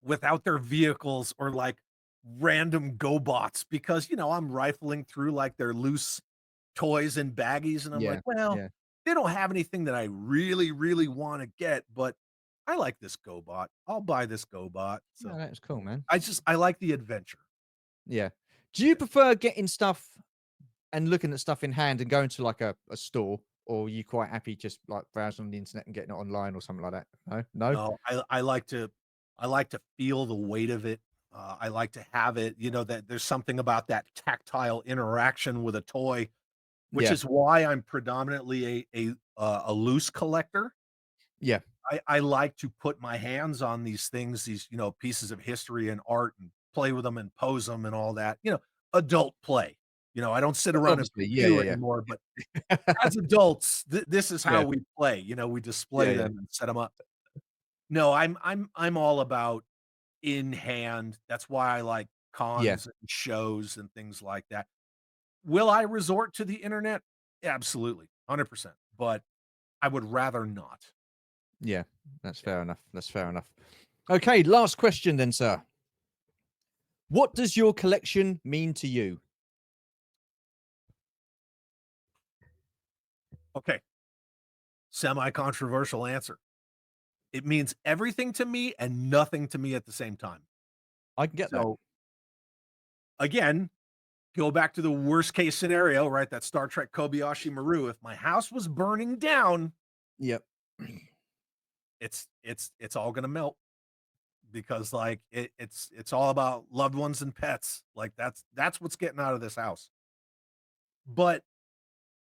Speaker 2: without their vehicles or, like, random GoBots because, I'm rifling through, like, their loose toys and baggies, and I'm like,
Speaker 1: Yeah.
Speaker 2: "Well,
Speaker 1: Yeah.
Speaker 2: they don't have anything that I really, really wanna get, but I like this GoBot. I'll buy this GoBot."
Speaker 1: No,
Speaker 2: So,
Speaker 1: that's cool, man.
Speaker 2: I like the adventure.
Speaker 1: Yeah. Do you prefer getting stuff and looking at stuff in hand and going to like a store, or are you quite happy just like browsing on the internet and getting it online or something like that? No? No?
Speaker 2: No, I like to feel the weight of it. I like to have it, that there's something about that tactile interaction with a toy, which
Speaker 1: Yeah.
Speaker 2: is why I'm predominantly a loose collector.
Speaker 1: Yeah.
Speaker 2: I like to put my hands on these things, these, pieces of history and art and play with them and pose them and all that, adult play. I don't sit around and
Speaker 1: Obviously. Yeah.
Speaker 2: pew
Speaker 1: Yeah.
Speaker 2: anymore, but
Speaker 1: Yeah.
Speaker 2: as adults, this is how
Speaker 1: Yeah.
Speaker 2: we play. We
Speaker 1: Yeah.
Speaker 2: display
Speaker 1: Yeah.
Speaker 2: them and set them up. No, I'm all about in hand. That's why I like
Speaker 1: Yeah.
Speaker 2: cons and shows and things like that. Will I resort to the internet? Absolutely, 100%, but I would rather not.
Speaker 1: Yeah. That's
Speaker 2: Yeah.
Speaker 1: fair enough. That's fair enough. Okay. Last question then, sir. What does your collection mean to you?
Speaker 2: Okay, semi-controversial answer. It means everything to me and nothing to me at the same time.
Speaker 1: I can get that.
Speaker 2: So, again, go back to the worst case scenario, right? That Star Trek Kobayashi Maru. If my house was burning down,
Speaker 1: Yep.
Speaker 2: it's all gonna melt because like it's all about loved ones and pets. Like that's what's getting out of this house. But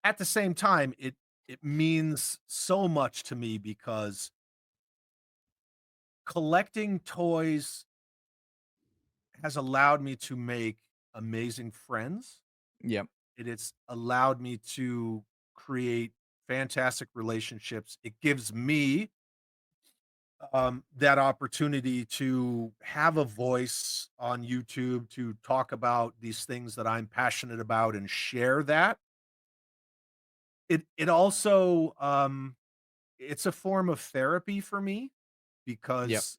Speaker 2: at the same time, it means so much to me because collecting toys has allowed me to make amazing friends.
Speaker 1: Yep.
Speaker 2: It's allowed me to create fantastic relationships. It gives me that opportunity to have a voice on YouTube to talk about these things that I'm passionate about and share that. It also it's a form of therapy for me
Speaker 1: Yep.
Speaker 2: because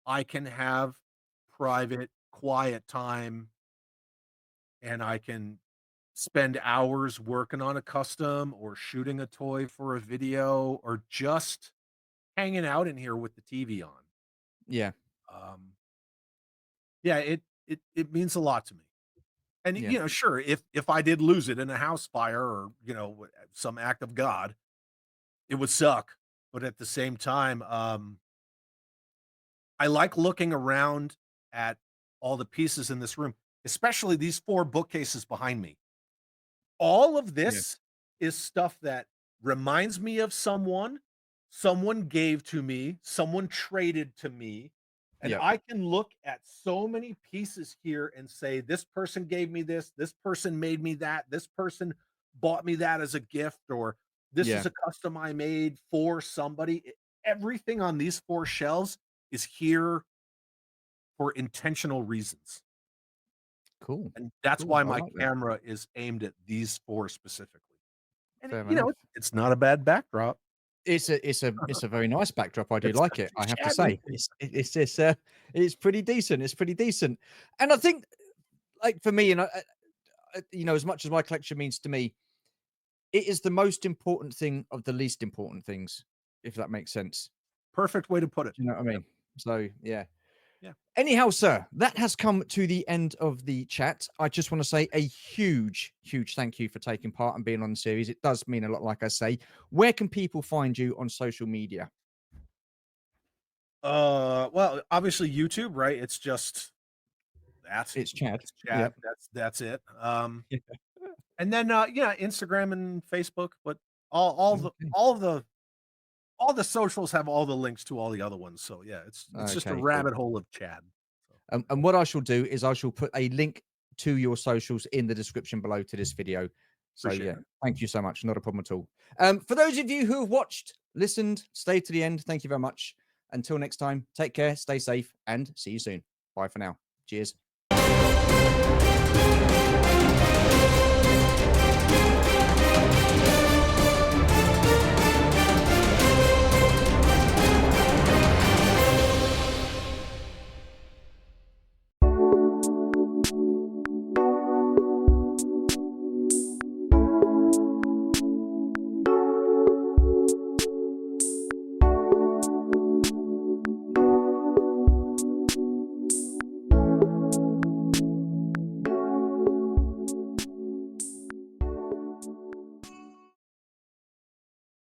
Speaker 2: I can have private, quiet time and I can spend hours working on a custom or shooting a toy for a video or just hanging out in here with the TV on.
Speaker 1: Yeah.
Speaker 2: Um, yeah, it means a lot to me. And
Speaker 1: Yeah.
Speaker 2: sure, if I did lose it in a house fire or some act of God, it would suck. But at the same time, I like looking around at all the pieces in this room, especially these four bookcases behind me. All of
Speaker 1: Yeah.
Speaker 2: this is stuff that reminds me of someone gave to me, someone traded to me, and
Speaker 1: Yep.
Speaker 2: I can look at so many pieces here and say, "This person gave me this person made me that, this person bought me that as a gift," or "This
Speaker 1: Yeah.
Speaker 2: is a custom I made for somebody." Everything on these 4 shelves is here for intentional reasons,
Speaker 1: Cool.
Speaker 2: and that's
Speaker 1: Cool.
Speaker 2: why
Speaker 1: I
Speaker 2: my
Speaker 1: like that.
Speaker 2: camera is aimed at these 4 specifically. And
Speaker 1: Fair enough.
Speaker 2: it's not a bad backdrop.
Speaker 1: It's a very nice backdrop. I do
Speaker 2: It's
Speaker 1: like
Speaker 2: not
Speaker 1: it.
Speaker 2: too
Speaker 1: I have to
Speaker 2: shabby.
Speaker 1: say, it's pretty decent. It's pretty decent, and I think like for me, and as much as my collection means to me, it is the most important thing of the least important things, if that makes sense.
Speaker 2: Perfect way to put it.
Speaker 1: Do you know what I
Speaker 2: Yep.
Speaker 1: mean? So yeah.
Speaker 2: Yeah.
Speaker 1: Anyhow, sir, that has come to the end of the chat. I just want to say a huge, huge thank you for taking part and being on the series. It does mean a lot, like I say. Where can people find you on social media?
Speaker 2: Well, obviously YouTube, right? It's just that.
Speaker 1: It's Chad.
Speaker 2: It's Chad.
Speaker 1: Yep.
Speaker 2: That's it.
Speaker 1: Yeah.
Speaker 2: And then yeah, Instagram and Facebook, but all
Speaker 1: Okay.
Speaker 2: all the all the socials have all the links to all the other ones. So yeah, it's just a
Speaker 1: Okay, cool.
Speaker 2: rabbit hole of Chad. So,
Speaker 1: And what I shall do is I shall put a link to your socials in the description below to this video. So
Speaker 2: appreciate
Speaker 1: yeah,
Speaker 2: it.
Speaker 1: thank you so much. Not a problem at all. For those of you who have watched, listened, stayed to the end, thank you very much. Until next time, take care, stay safe, and see you soon. Bye for now. Cheers.